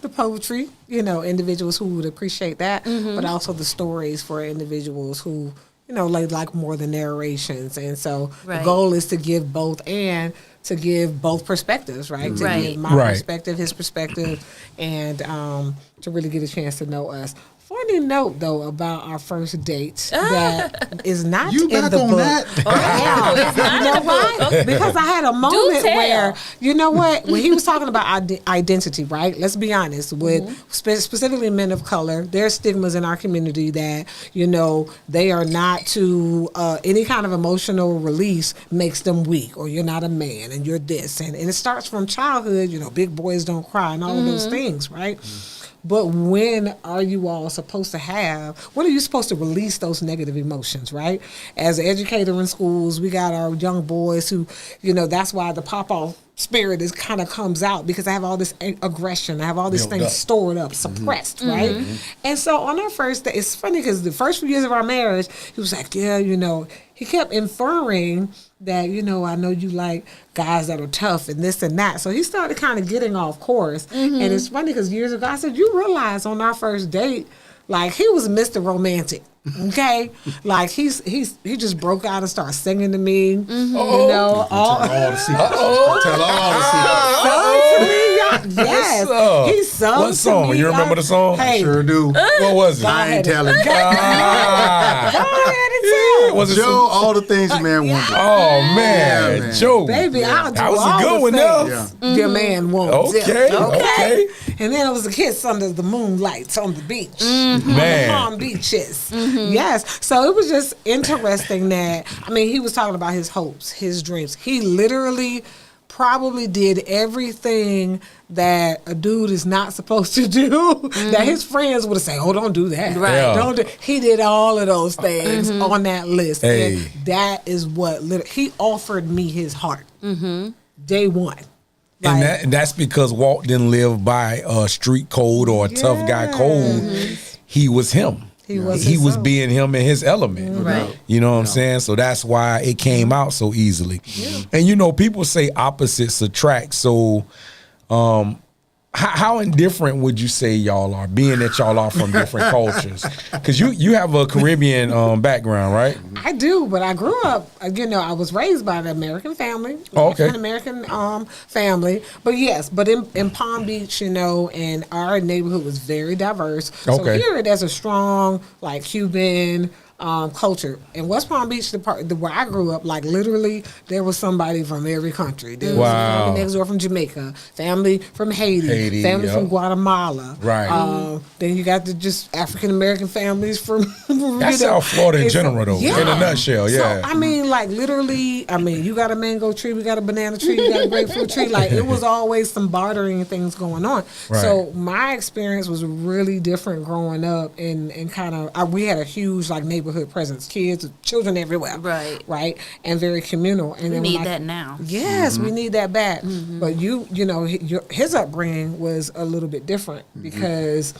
the poetry, individuals who would appreciate that, but also the stories for individuals who, like more the narrations. And so the Right. goal is to give both and to give both perspectives, right? To Right. give my Right. perspective, his perspective, and to really get a chance to know us. Funny note though about our first date that is not You in back the on book. that? Yeah. You know why? Because I had a moment tell. where, when he was talking about identity, right? Let's be honest, with specifically men of color, there's stigmas in our community that, they are not to, any kind of emotional release makes them weak, or you're not a man and you're this. And it starts from childhood, big boys don't cry and all of those things, right? But when are you all supposed to when are you supposed to release those negative emotions, right? As an educator in schools, we got our young boys who, that's why the pop-off spirit kind of comes out, because I have all this aggression. I have all these Built things up. stored up, suppressed, right? And so on our first day, it's funny because the first few years of our marriage, he was like, yeah, he kept inferring that, I know you like guys that are tough and this and that. So he started kind of getting off course. And it's funny because years ago, I said, you realize on our first date, like he was Mr. Romantic. Okay, like he just broke out and started singing to me. All Tell all the secrets. Yes, he sung. What to song? me. You remember the song? Hey, Sure do. What was it? I ain't telling. go ahead and tell. Was it Joe, some- all the things a man won't do. Oh man, Yeah, man. Joe. Baby, I'll do That was a all good the one there. things your man won't do. Okay. And then it was a kiss under the moonlights on the beach, Man. Palm Beaches. Yes. So it was just interesting that, he was talking about his hopes, his dreams. He literally probably did everything that a dude is not supposed to do, that his friends would have said, oh, don't do that. Right. Yeah. Don't do. He did all of those things on that list. Hey. And that is what he offered me his heart. Day one. And that's because Walt didn't live by a street code or a tough guy code. He was him. He was he was himself. being him in his element. Right. You know what I'm saying? So that's why it came out so easily. And you know, people say opposites attract. So how indifferent would you say y'all are, being that y'all are from different cultures? Because you have a Caribbean background, right? I do, but I grew up, I was raised by an American family. Oh, okay. An American family. But yes, but in Palm Beach, and our neighborhood was very diverse. So Okay. here there's a strong, like, Cuban culture. In West Palm Beach, where I grew up, like, literally, there was somebody from every country. There was Wow. family next door from Jamaica, family from Haiti, family yep. from Guatemala. Right. Then you got the just African American families from That's South Florida in it's- general, though. In a nutshell, yeah. So, I mean, like, literally, you got a mango tree, we got a banana tree, you got a grapefruit tree. Like, it was always some bartering things going on. Right. So my experience was really different growing up, and kind of, we had a huge, like, neighborhood presence, kids, children everywhere. Right. And very communal. And We then need when that now. Yes, we need that back. But his upbringing was a little bit different because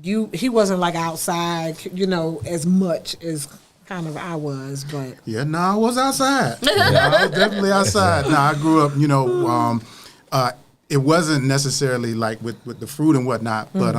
he wasn't, like, outside, as much as kind of I was, but Yeah, no, I was outside. I was definitely outside. No, I grew up, it wasn't necessarily like with the fruit and whatnot, but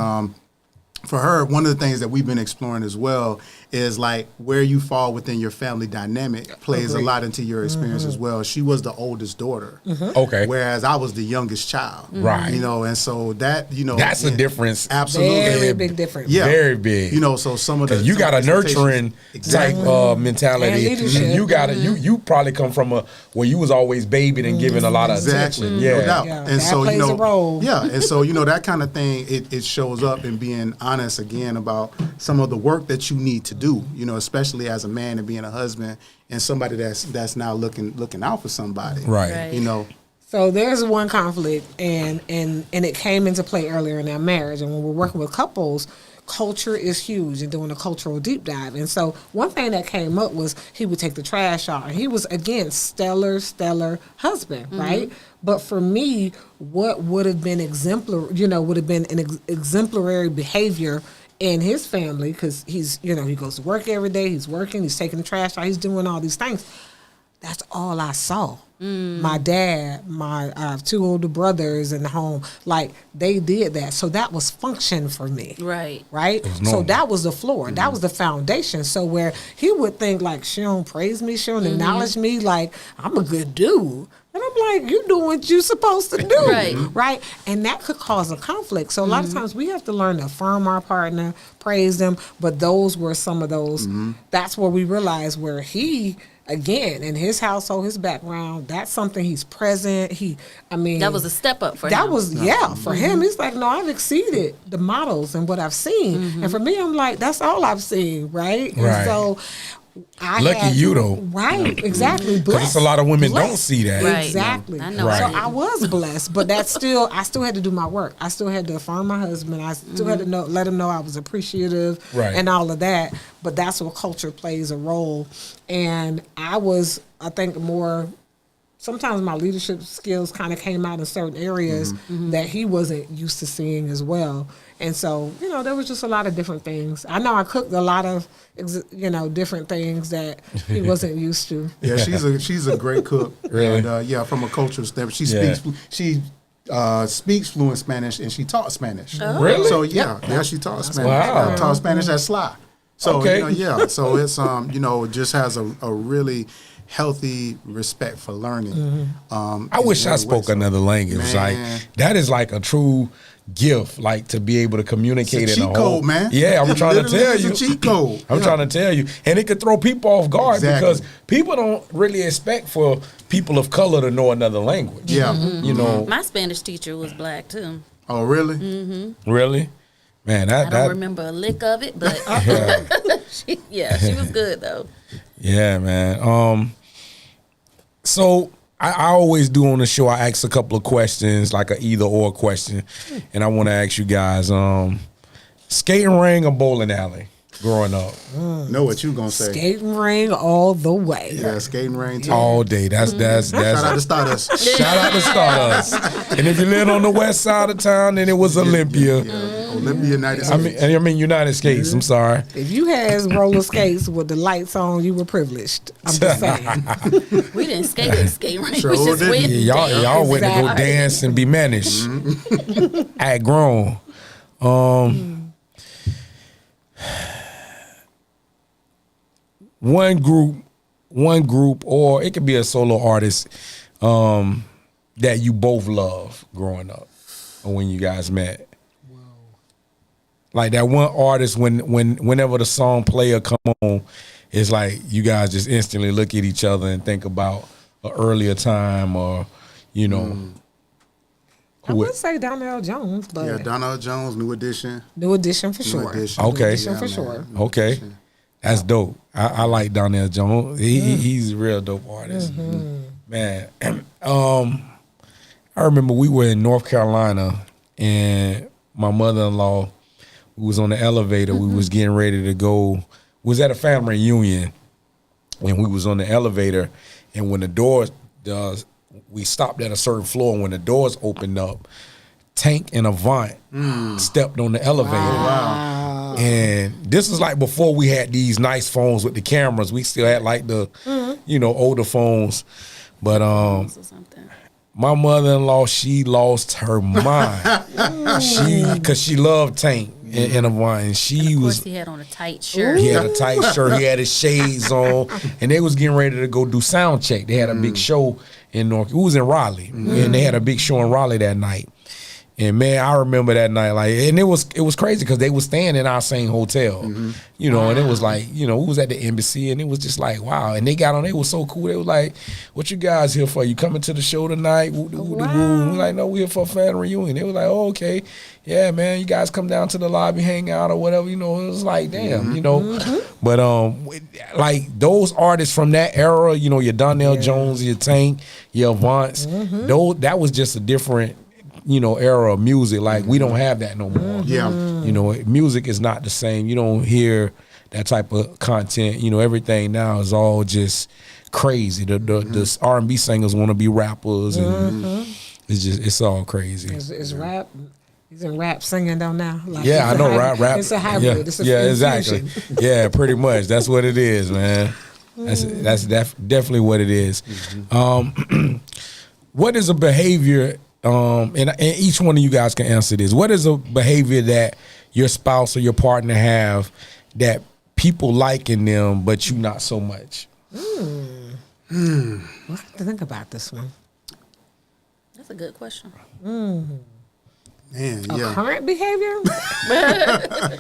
for her, one of the things that we've been exploring as well is, like, where you fall within your family dynamic plays a lot into your experience as well. She was the oldest daughter. Okay. Whereas I was the youngest child. Right. And so that, That's a difference. Absolutely. very big difference. Yeah. Very big. So some of the... You got a some expectations- nurturing type mentality. And leadership. You got you probably come from where you was always babied and given a lot of Exactly, attention. Yeah. no doubt. Yeah, And that so plays a role. Yeah, and so that kind of thing, it shows up in being honest again about some of the work that you need to do. Especially as a man and being a husband and somebody that's now looking out for somebody. Right. So there's one conflict, and it came into play earlier in our marriage. And when we're working with couples, culture is huge and doing a cultural deep dive. And so one thing that came up was he would take the trash out. And he was, again, stellar husband, right? But for me, what would have been would have been an exemplary behavior in his family, because he's, he goes to work every day, he's working, he's taking the trash out, he's doing all these things. That's all I saw. My dad, I have two older brothers in the home, like, they did that. So that was function for me. Right. So that was the floor. That was the foundation. So where he would think, like, she don't praise me, she don't acknowledge me, like, I'm a good dude. And I'm like, you doing what you supposed to do. Right. And that could cause a conflict. So a lot of times we have to learn to affirm our partner, praise them. But those were some of those. That's where we realized where he, again, in his household, his background, that's something he's present. That was a step up for him. That was, for him. He's like, no, I've exceeded the models and what I've seen. And for me, I'm like, that's all I've seen, right? Right. And so Lucky you, though. Right, exactly. Because it's a lot of women don't see that. Right. Exactly. I know. Right. So I was blessed, but I still had to do my work. I still had to affirm my husband. I still had to let him know I was appreciative and all of that. But that's where culture plays a role. And I think, more, sometimes my leadership skills kind of came out in certain areas that he wasn't used to seeing as well. And so, there was just a lot of different things. I know I cooked a lot of, different things that he wasn't used to. Yeah, she's a great cook. Really? And from a cultural standpoint, she speaks fluent Spanish and she taught Spanish. Oh. Really? So she taught Spanish. Wow. Taught Spanish at SLA. So Okay. so it's just has a really healthy respect for learning. I wish I spoke another language. Man. Like, that is like a true gift, like, to be able to communicate It's a in cheat a whole. code, man. Yeah, I'm It trying to literally tell is you. a cheat code. I'm trying to tell you, and it could throw people off guard Exactly. because people don't really expect for people of color to know another language. Yeah. You know, My Spanish teacher was black too. Oh, really? really, man. I don't remember a lick of it, but she was good though. Yeah, man. So I always do on the show, I ask a couple of questions, like a either or question. And I want to ask you guys, skating ring or bowling alley growing up? Know what you gonna say? Skating ring all the way. Yeah, skating ring too. All day. That's Shout out to Stardust. shout out to Stardust. And if you lived on the west side of town, then it was Olympia. Olympia United States. I mean United States. I'm sorry. If you had roller skates with the lights on, you were privileged. I'm just saying. We didn't skate right. Sure We just didn't. went and Yeah, y'all went to go Exactly. dance and be managed. Act grown. One group, or it could be a solo artist that you both love growing up, or when you guys met. Like that one artist, whenever the song play or come on, it's like you guys just instantly look at each other and think about an earlier time, or you know. I would say Donnell Jones, but Yeah, Donald Jones, New Edition. New Edition for sure. Edition. New Okay. Edition Yeah, for man. sure. Okay, that's dope. I like Donnell Jones. He's a real dope artist, man. I remember we were in North Carolina, and my mother-in-law, who was on the elevator, we was getting ready to go. Was at a family reunion, and we was on the elevator, and when the doors we stopped at a certain floor, and when the doors opened up, Tank and Avant stepped on the elevator. Wow. And this is like before we had these nice phones with the cameras. We still had like the, older phones. But or something. my mother-in-law, she lost her mind. Because she loved Tank and Avant. And she Of was, course, he had on a tight shirt. he had a tight shirt, he had his shades on, and they was getting ready to go do sound check. They had a big show in North, it was in Raleigh, and they had a big show in Raleigh that night. And man, I remember that night, and it was crazy because they was staying in our same hotel, and it was like, we was at the embassy, and it was just like, wow. And they got on, they was so cool. They was like, "What you guys here for? You coming to the show tonight?" Woo, woo, woo, woo. We like, "No, we here for a family reunion." They was like, "Oh, okay, yeah, man. You guys come down to the lobby, hang out or whatever." It was like, damn, But like those artists from that era, your Donnell Jones, your Tank, your Avants, that was just a different era of music. Like we don't have that no more. Yeah. Music is not the same. You don't hear that type of content. Everything now is all just crazy. The R&B singers want to be rappers, and it's all crazy. It's rap. He's in rap singing though now. Like Yeah, it's I a know hybrid. rap. It's a hybrid. Yeah, It's a exactly. infusion. Yeah, pretty much. That's what it is, man. That's definitely what it is. What is a behavior? And each one of you guys can answer this. What is a behavior that your spouse or your partner have that people like in them, but you not so much? We'll have to think about this one. That's a good question. Man, yeah. Current behavior?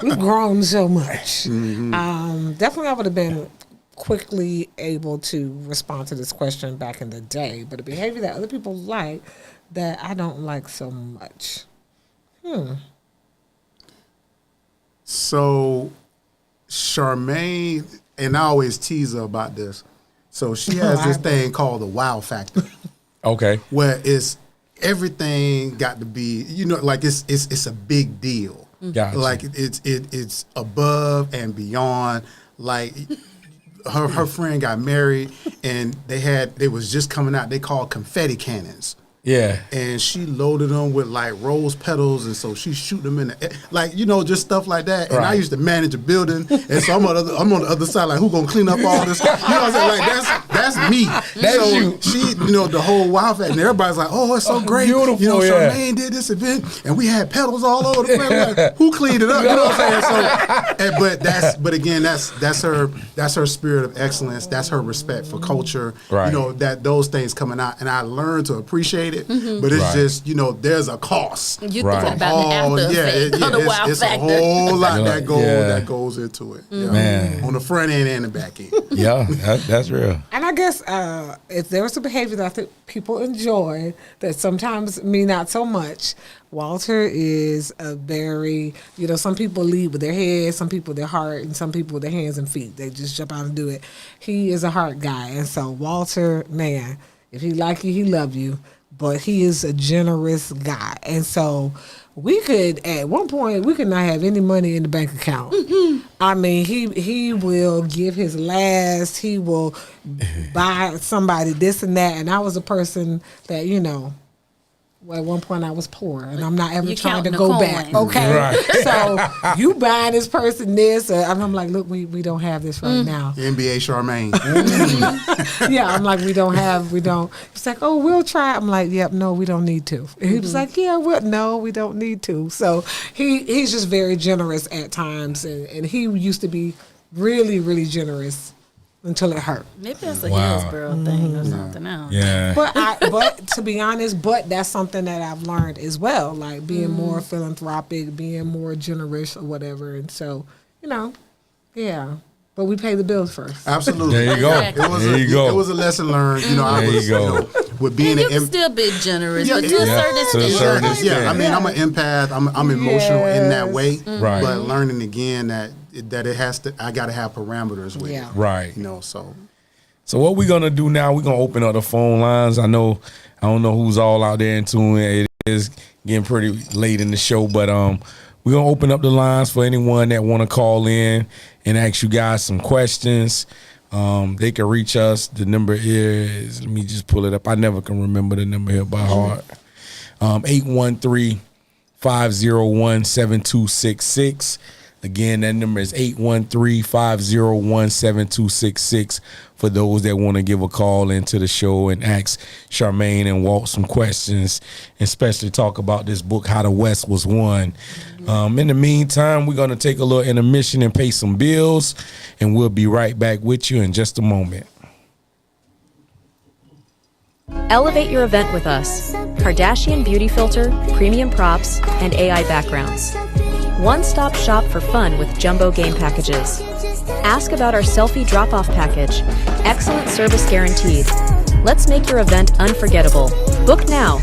We've grown so much. Definitely I would have been quickly able to respond to this question back in the day, but a behavior that other people like that I don't like so much. So, Charmaine, and I always tease her about this. So she has this thing called the wow factor, Okay. where it's everything got to be, like it's a big deal. Gotcha. Like it's above and beyond. Like her friend got married, and they was just coming out. They called confetti cannons. Yeah. And she loaded them with like rose petals, and so she shoot them in the air. Like, just stuff like that. And I Right. used to manage a building, and so I'm on the other side, like, who gonna clean up all this? You know what I'm saying? Like that's me. That's so you. she, the whole wow factor, and everybody's like, oh, it's so great. beautiful, yeah. Charmaine did this event, and we had petals all over the place. Like, who cleaned it up? You know what I'm saying? So, but again, that's her spirit of excellence. That's her respect for culture. Right. That those things coming out, and I learned to appreciate it. But it's Right. just, there's a cost. You Right. thinking about the after effect of the wow it's factor. a whole lot Yeah. that goes into it. Yeah. Man. On the front end and the back end. Yeah, that's real. And I guess if there was a behavior that I think people enjoy that sometimes me not so much, Walter is a very, some people lead with their head, some people with their heart, and some people with their hands and feet. They just jump out and do it. He is a heart guy. And so Walter, man, if he like you, he love you. But he is a generous guy. And so we could, at one point, we could not have any money in the bank account. I mean, he will give his last. He will buy somebody this and that. And I was a person that, Well, at one point I was poor, and I'm not ever You trying to counting go the back. coins. Okay, Right. so you buying this person this, and I'm like, look, we don't have this right now. NBA Charmaine. Yeah, I'm like, we don't. He's like, oh, we'll try. I'm like, yep, no, we don't need to. And he was like, yeah, no, we don't need to. So he's just very generous at times, and he used to be really, really generous until it hurt. Maybe that's a Wow. Hillsborough thing or something else. Yeah. But to be honest, that's something that I've learned as well, like being more philanthropic, being more generous or whatever. And so, yeah. But we pay the bills first. Absolutely. There you go. It was a lesson learned. There you go. With being You an can still be generous, but to a Yeah, certain to a extent. certain extent. Yeah, I mean, I'm an empath. I'm emotional in that way. Right. But learning again that it has to. I got to have parameters with Yeah. it. Right. So what we're gonna do now? We're gonna open up the phone lines. I don't know who's all out there in tune. It is getting pretty late in the show, but we're gonna open up the lines for anyone that want to call in and ask you guys some questions. They can reach us. The number is, let me just pull it up. I never can remember the number here by heart. 813-501-7266. Again, that number is 813-501-7266 for those that want to give a call into the show and ask Charmaine and Walt some questions, and especially talk about this book, How the West Was Won. In the meantime, we're going to take a little intermission and pay some bills, and we'll be right back with you in just a moment. Elevate your event with us. Kardashian beauty filter, premium props, and AI backgrounds. One-stop shop for fun with jumbo game packages. Ask about our selfie drop-off package. Excellent service guaranteed. Let's make your event unforgettable. Book now.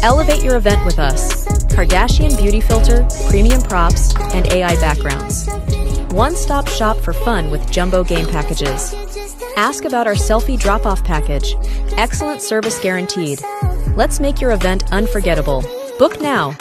Elevate your event with us. Kardashian beauty filter, premium props, and AI backgrounds. One-stop shop for fun with jumbo game packages. Ask about our selfie drop-off package. Excellent service guaranteed. Let's make your event unforgettable. Book now.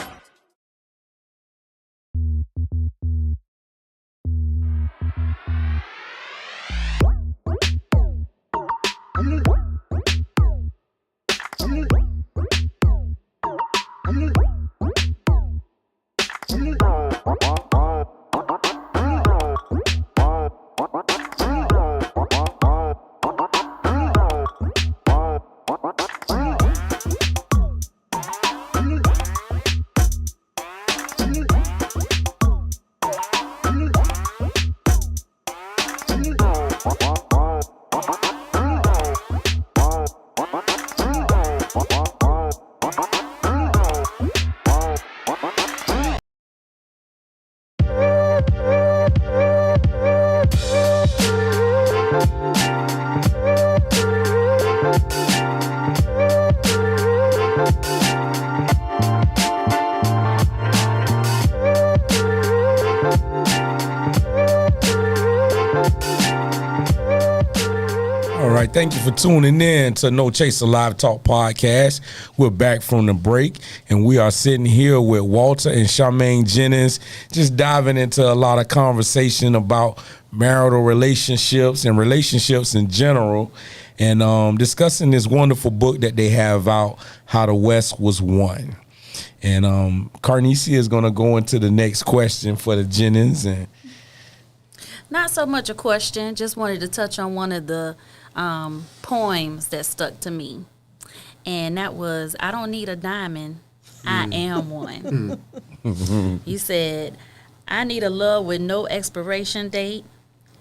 All right, thank you for tuning in to No Chaser Live Talk Podcast. We're back from the break, and we are sitting here with Walter and Charmaine Jennings, just diving into a lot of conversation about marital relationships and relationships in general, and discussing this wonderful book that they have out, How the West Was Won. And Carnicia is going to go into the next question for the Jennings. And Not so much a question, just wanted to touch on one of the poems that stuck to me. And that was, I don't need a diamond, I am one. You said, I need a love with no expiration date,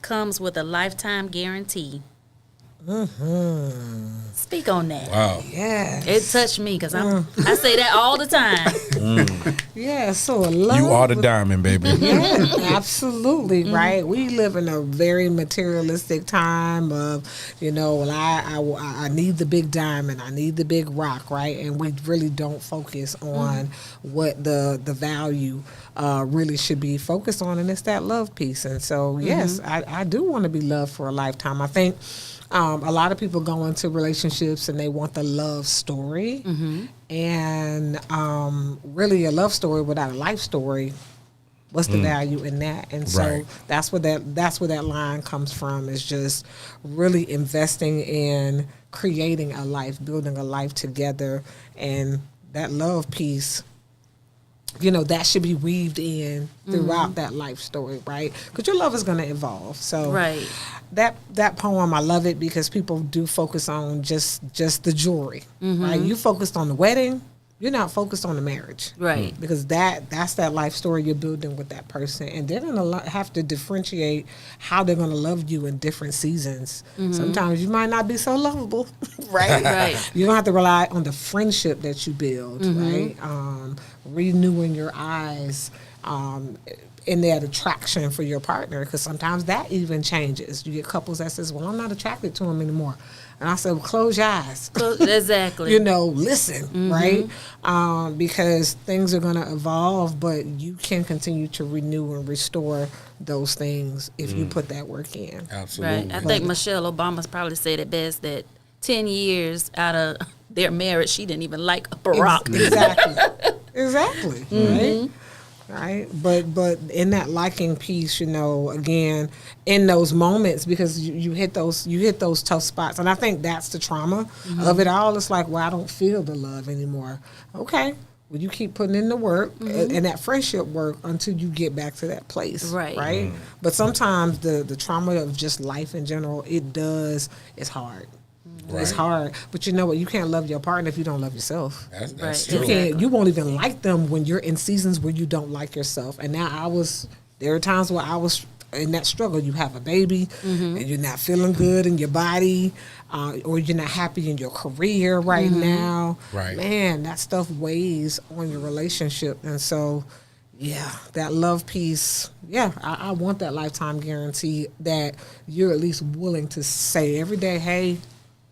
comes with a lifetime guarantee. Speak on that. Wow. Yeah. It touched me because I say that all the time. Yeah, so love. You are the diamond, baby. Yeah, absolutely, right? We live in a very materialistic time of, well, I need the big diamond, I need the big rock, right? And we really don't focus on what the value really should be focused on, and it's that love piece. And so, yes, I do want to be loved for a lifetime. I think a lot of people go into relationships and they want the love story, and really a love story without a life story. What's the value in that? And so that's where that line comes from. Is just really investing in creating a life, building a life together, and that love piece. That should be weaved in throughout that life story, right? Because your love is going to evolve. So that poem, I love it because people do focus on just the jewelry, right? You focused on the wedding. You're not focused on the marriage, right? Because that's that life story you're building with that person, and they're gonna have to differentiate how they're gonna love you in different seasons. Sometimes you might not be so lovable, right? Right. You don't have to rely on the friendship that you build, right? Renewing your eyes. In that attraction for your partner, because sometimes that even changes. You get couples that says, "Well, I'm not attracted to him anymore," and I said, "Well, close your eyes." Exactly. Listen, right? Because things are going to evolve, but you can continue to renew and restore those things if you put that work in. Absolutely. Right. I think Michelle Obama's probably said it best that 10 years out of their marriage, she didn't even like Barack. Exactly. Right. Right, but in that liking piece, again, in those moments, because you hit those tough spots, and I think that's the trauma of it all. It's like, well, I don't feel the love anymore. Okay, well, you keep putting in the work and that friendship work until you get back to that place, right? But sometimes the trauma of just life in general, it's hard. Right. It's hard, but you know what? You can't love your partner if you don't love yourself. That's You true. can't. You won't even like them when you're in seasons where you don't like yourself. And now there are times where I was in that struggle. You have a baby, and you're not feeling good in your body, or you're not happy in your career right now. Right. Man, that stuff weighs on your relationship, and so. Yeah, that love piece. Yeah, I want that lifetime guarantee that you're at least willing to say every day, hey,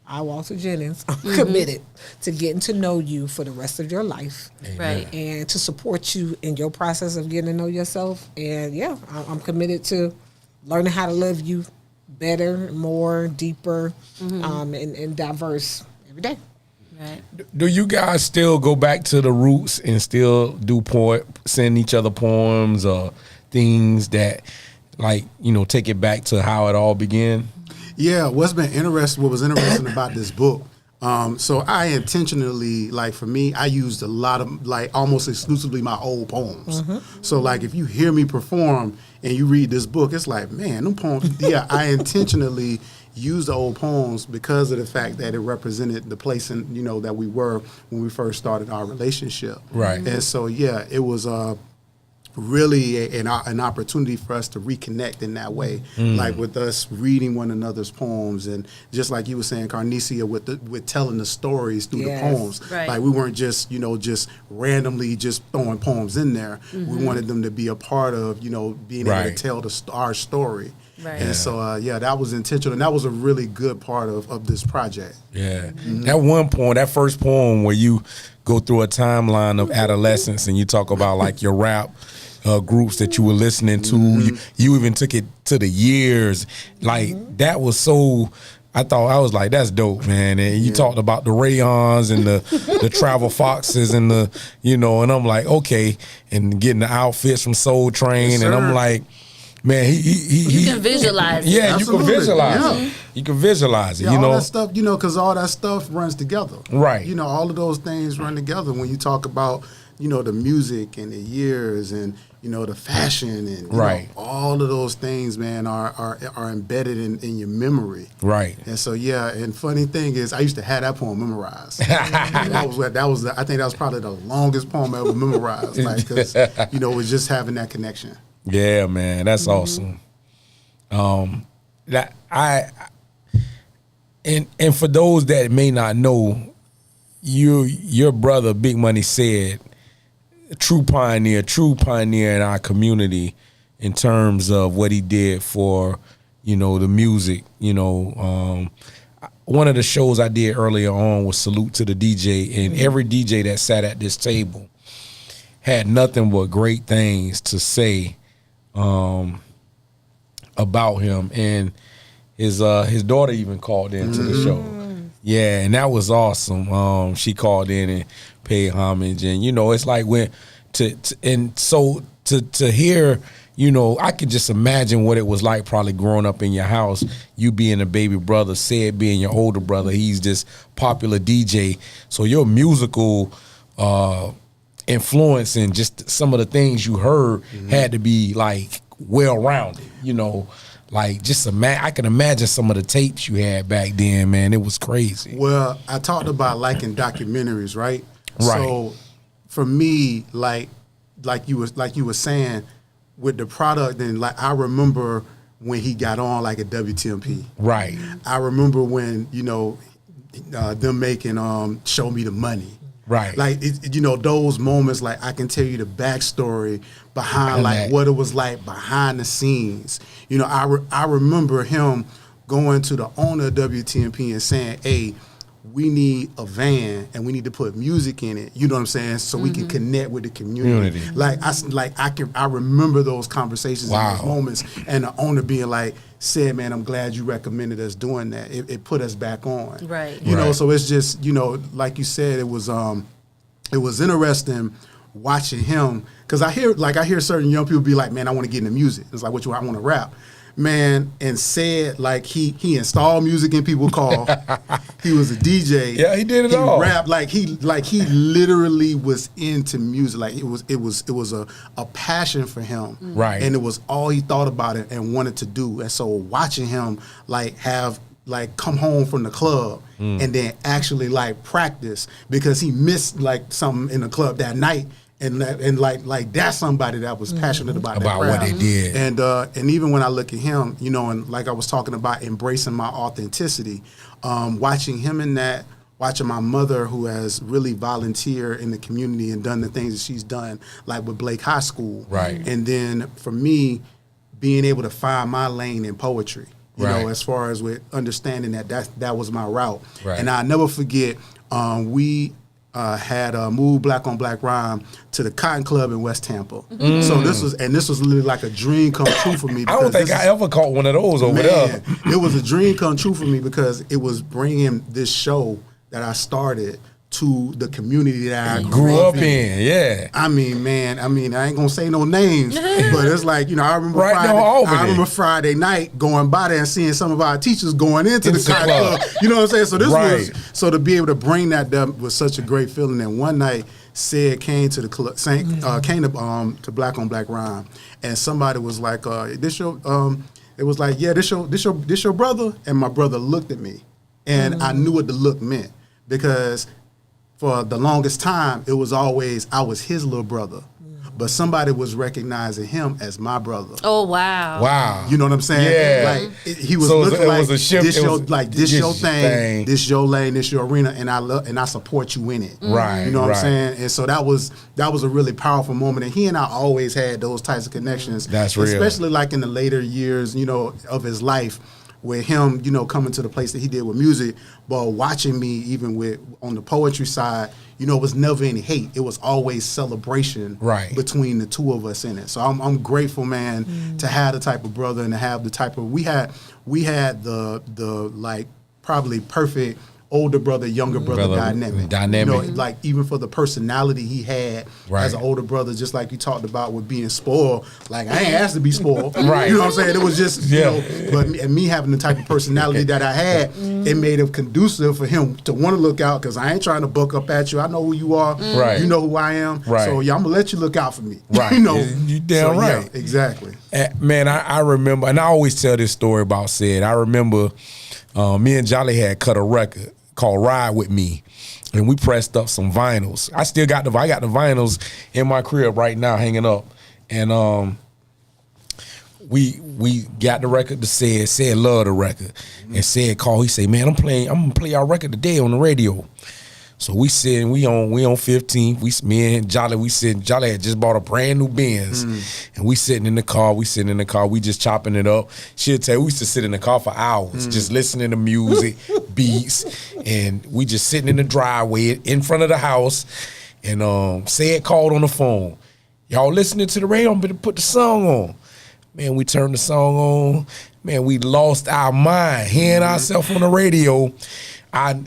I, Walter Jennings, I'm committed to getting to know you for the rest of your life. Right. And to support you in your process of getting to know yourself. And yeah, I'm committed to learning how to love you better, more, deeper, and diverse every day. Right. Do you guys still go back to the roots and still send each other poems or things that, take it back to how it all began? Yeah, what was interesting about this book, so I intentionally, for me, I used a lot of, almost exclusively my old poems. So, if you hear me perform and you read this book, it's like, man, them poems, yeah, I intentionally used the old poems because of the fact that it represented the place that we were when we first started our relationship. Right. And so, yeah, it was really an opportunity for us to reconnect in that way, with us reading one another's poems, and just like you were saying, Carnicia, with telling the stories through the poems. Right. We weren't just just randomly just throwing poems in there. We wanted them to be a part of being able to tell our story. Right. And so that was intentional, and that was a really good part of this project. Yeah. That one poem, that first poem where you go through a timeline of adolescence and you talk about your rap groups that you were listening to. You even took it to the years. That was so, I was like, that's dope, man. And you talked about the rayons and the travel foxes and and I'm like, okay, and getting the outfits from Soul Train. Yes, and I'm like, man, you can visualize it. Yeah, Absolutely. you can visualize Yeah. it. You can visualize it, Yeah, all that stuff, because all that stuff runs together. Right. All of those things run together when you talk about, the music and the years and, the fashion and Right. all of those things, man, are embedded in your memory. Right. And so, yeah, and funny thing is, I used to have that poem memorized. And I think that was probably the longest poem I ever memorized, because, it was just having that connection. Yeah, man, that's awesome. That And for those that may not know, your brother Big Money said, true pioneer in our community in terms of what he did for, the music. One of the shows I did earlier on was Salute to the DJ, and every DJ that sat at this table had nothing but great things to say about him. And his daughter even called into the show. Yeah, and that was awesome. She called in and paid homage, and it's like to hear, I could just imagine what it was like probably growing up in your house, you being a baby brother, Sid being your older brother. He's this popular DJ, so your musical influence and just some of the things you heard had to be like well-rounded, Like, I can imagine some of the tapes you had back then, man. It was crazy. Well, I talked about liking documentaries, right? Right. So for me, like you were saying, with the product, and like I remember when he got on like a WTMP. Right. I remember when them making Show Me the Money. Right. Like those moments. Like I can tell you the backstory behind like what it was like behind the scenes. I remember him going to the owner of WTMP and saying, "Hey, we need a van and we need to put music in it." You know what I'm saying? So we can connect with the community. I remember those conversations and those moments, and the owner being like, "Said, man, I'm glad you recommended us doing that. It put us back on." Right. You know, so it's just like you said, it was interesting watching him, because I hear certain young people be like, "Man, I want to get into music." It's like, I want to rap. Man, and said like he installed music in people's car. He was a DJ. Yeah, he did it all. He rapped like he literally was into music. Like it was a passion for him. Right. And it was all he thought about it and wanted to do. And so watching him come home from the club and then actually like practice, because he missed like something in the club that night. And like that's somebody that was passionate about what they did. And even when I look at him, and like I was talking about embracing my authenticity, watching him in that, watching my mother, who has really volunteered in the community and done the things that she's done, like with Blake High School. Right. And then for me, being able to find my lane in poetry, you know, as far as with understanding that was my route. Right. And I'll never forget, we had moved Black on Black Rhyme to the Cotton Club in West Tampa. So this was literally like a dream come true for me. I don't think I ever caught one of those over there. It was a dream come true for me, because it was bringing this show that I started to the community that I grew up in. Yeah. I mean, I ain't gonna say no names, but it's like, I remember Friday night going by there and seeing some of our teachers going into the Cotton Club. You know what I'm saying? So this to be able to bring that up was such a great feeling. And one night, Sid came to the club, came to Black on Black Rhyme, and somebody was like, "This your?" It was like, "Yeah, this your brother." And my brother looked at me, and I knew what the look meant, because for the longest time, it was always I was his little brother, but somebody was recognizing him as my brother. Oh wow! Wow! You know what I'm saying? Yeah. Like he was looking like, was a shift. This your thing, this your lane, this your arena, and I support you in it. Right. You know what I'm saying? And so that was a really powerful moment. And he and I always had those types of connections. That's real. Especially like in the later years, of his life, with him, coming to the place that he did with music, but watching me even on the poetry side, it was never any hate. It was always celebration between the two of us in it. So I'm grateful, man, to have the type of brother and to have the type of we had the like probably perfect older brother, younger brother dynamic. Like even for the personality he had as an older brother, just like you talked about with being spoiled. Like I ain't asked to be spoiled. Right. You know what I'm saying? It was just, but me having the type of personality that I had, it made it conducive for him to want to look out, because I ain't trying to buck up at you. I know who you are. Right. You know who I am. Right. So I'm gonna let you look out for me. Right. You damn right. Yeah, exactly. Man, I remember, and I always tell this story about Sid. I remember me and Jolly had cut a record called Ride With Me, and we pressed up some vinyls. I got the vinyls in my crib right now hanging up, and we got the record to said loved the record, and said called. He say, man, I'm gonna play our record today on the radio. So we sitting, we on 15th. Me and Jolly, we sitting. Jolly had just bought a brand new Benz, and we sitting in the car. We just chopping it up. She'll tell you, we used to sit in the car for hours, just listening to music, beats, and we just sitting in the driveway in front of the house. And said called on the phone. Y'all listening to the radio? I'm gonna put the song on. Man, we turned the song on. Man, we lost our mind, hearing ourselves on the radio.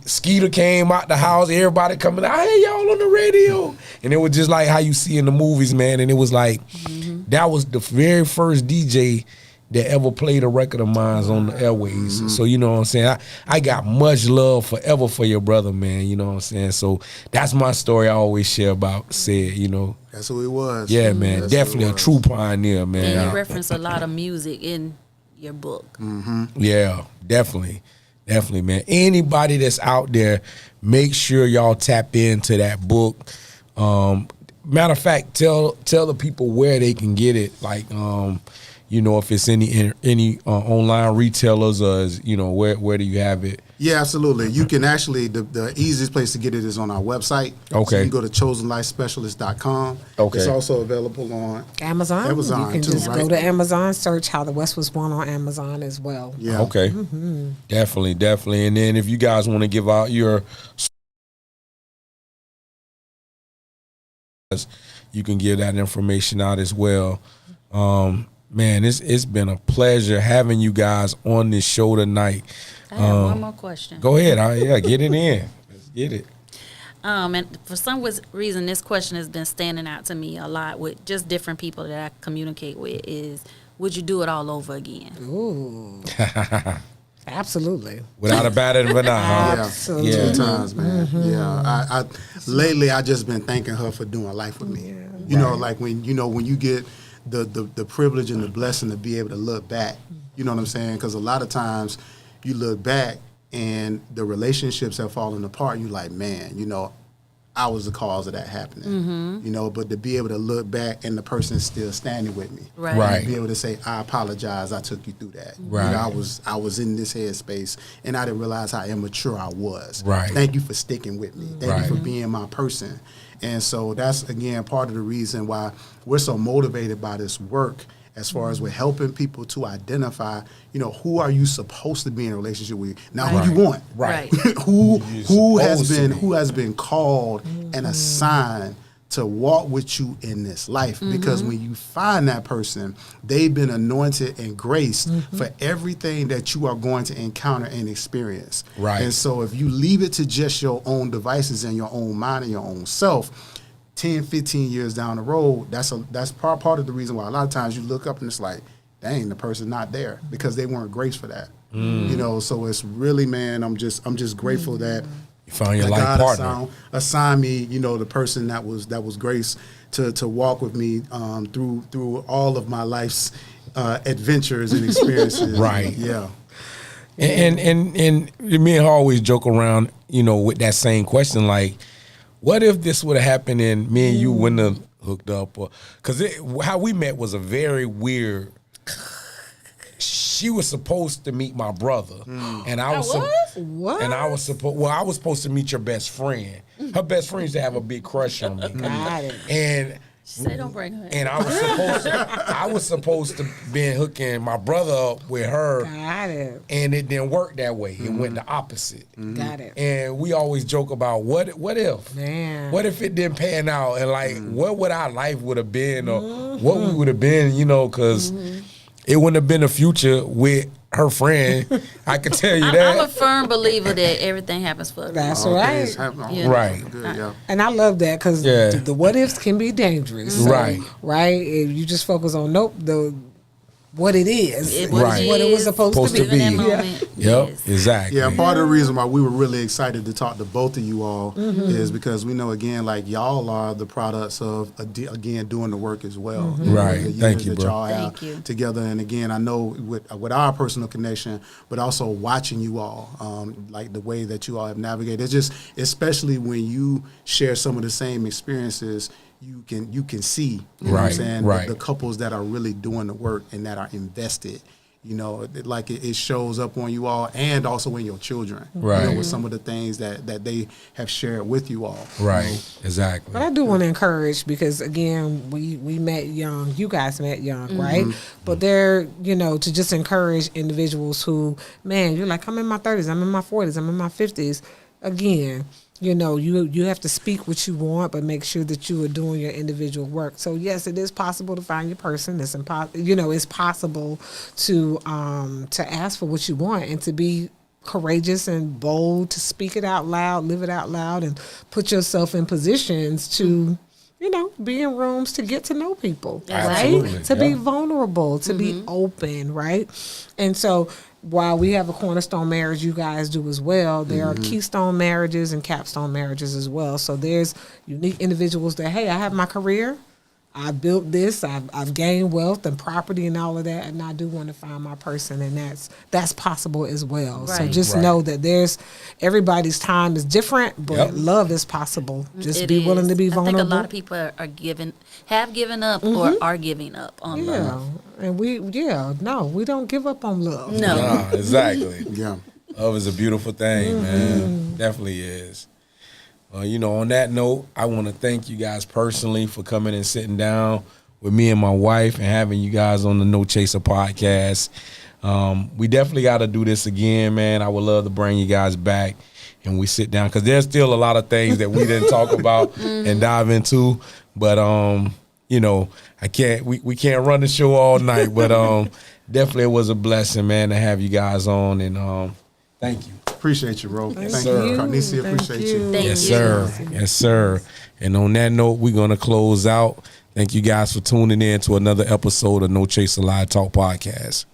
Skeeter came out the house, everybody coming out, hey, y'all on the radio. And it was just like how you see in the movies, man. And it was like, that was the very first DJ that ever played a record of mine on the airways. So, you know what I'm saying? I got much love forever for your brother, man. You know what I'm saying? So that's my story I always share about Said, you know. That's who he was. Yeah, man. That's definitely a true pioneer, man. And you reference a lot of music in your book. Yeah, definitely. Definitely, man. Anybody that's out there, make sure y'all tap into that book. Matter of fact, tell the people where they can get it. Like, you know, if it's any online retailers, or you know, where do you have it? Yeah, absolutely. You can actually, the easiest place to get it is on our website. Okay. So you can go to chosenlifespecialist.com. Okay. It's also available on Amazon. Amazon, You can too, just right? go to Amazon, search How the West Was Born on Amazon as well. Yeah. Okay. Definitely. And then if you guys want to give out your, you can give that information out as well. Man, it's been a pleasure having you guys on this show tonight. I have one more question. Go ahead. Get it in. Let's get it. And for some reason, this question has been standing out to me a lot with just different people that I communicate with is, would you do it all over again? Ooh. Absolutely. Without a bat and a banana. Yeah, Absolutely. Yeah. 2 times, man. Yeah, I lately I just been thanking her for doing life with me. You know, like when you get the privilege and the blessing to be able to look back. You know what I'm saying? Because a lot of times you look back and the relationships have fallen apart. You like, man, you know, I was the cause of that happening. You know, but to be able to look back and the person is still standing with me. Right. To be able to say, I apologize, I took you through that. Right. You know, I was in this headspace and I didn't realize how immature I was. Right. Thank you for sticking with me. Thank Right. you for being my person. And so that's, again, part of the reason why we're so motivated by this work as far as we're helping people to identify, you know, who are you supposed to be in a relationship with? Not who you want. Right. who supposed to be. who has been called and assigned to walk with you in this life. Because when you find that person, they've been anointed and graced for everything that you are going to encounter and experience. Right. And so if you leave it to just your own devices and your own mind and your own self, 10, 15 years down the road, that's part of the reason why a lot of times you look up and it's like, dang, the person's not there because they weren't graced for that. You know, so it's really, man, I'm just grateful that You found your life God partner. assigned me, you know, the person that was graced to walk with me through all of my life's adventures and experiences. Right. Yeah. And me and her always joke around, you know, with that same question, like, what if this would have happened and me and you wouldn't have hooked up? Because how we met was a very weird. She was supposed to meet my brother, and I was What? and I was supposed to meet your best friend. Her best friend used to have a big crush on me, Got it. and Say don't bring her in. and I was supposed to be hooking my brother up with her, Got it. and it didn't work that way. It went the opposite. Got it. And we always joke about what if? Man. What if it didn't pan out? And like, what would our life would have been, or what we would have been, you know, because it wouldn't have been a future with her friend. I can tell you that. I'm a firm believer that everything happens for a reason. That's All right. things happen. All Yeah. things Right. are good, yeah. And I love that because Yeah. the what ifs can be dangerous. So, Right. Right. If you just focus on what it is, Right. what it was supposed to Supposed be. to In that be. moment, Yep, yes. exactly. Yeah, part of the reason why we were really excited to talk to both of you all is because we know, again, like y'all are the products of, again, doing the work as well. Right. The Thank years you, that bro. y'all have Thank you. together. And again, I know with our personal connection, but also watching you all, like the way that you all have navigated. It's just, especially when you share some of the same experiences, you can see, you know what I'm Right, saying, right. the couples that are really doing the work and that are invested. You know, it shows up on you all, and also in your children. Right. You know, with some of the things that they have shared with you all. Right. You know? Exactly. But I do want to encourage, because again, we met young, you guys met young, right? But they're, you know, to just encourage individuals who, man, you're like, I'm in my 30s, I'm in my 40s, I'm in my 50s. Again, you know, you have to speak what you want, but make sure that you are doing your individual work. So yes, it is possible to find your person. It's it's possible to ask for what you want and to be courageous and bold, to speak it out loud, live it out loud, and put yourself in positions to, you know, be in rooms to get to know people, Absolutely, right? To be yeah. vulnerable, to be open, right? And so while we have a cornerstone marriage, you guys do as well, there are keystone marriages and capstone marriages as well. So there's unique individuals that, hey, I have my career, I built this, I've gained wealth and property and all of that, and I do want to find my person, and that's possible as well. So Right. just Right. know that everybody's time is different, but Yep. love is possible. Just It be willing is. to be I vulnerable. think a lot of people have given up or are giving up on Yeah, love. and we don't give up on love. No. Nah, exactly. Yeah. Love is a beautiful thing, man. Definitely is. You know, on that note, I want to thank you guys personally for coming and sitting down with me and my wife and having you guys on the No Chaser podcast. We definitely got to do this again, man. I would love to bring you guys back and we sit down, because there's still a lot of things that we didn't talk about and dive into. But you know, we can't run the show all night. But definitely it was a blessing, man, to have you guys on, and thank you. Appreciate you, Ro. Thank sir. you. Carnicia, Thank appreciate you. you. Thank Yes, you. sir. Yes, sir. And on that note, we're going to close out. Thank you guys for tuning in to another episode of No Chaser Live Talk Podcast.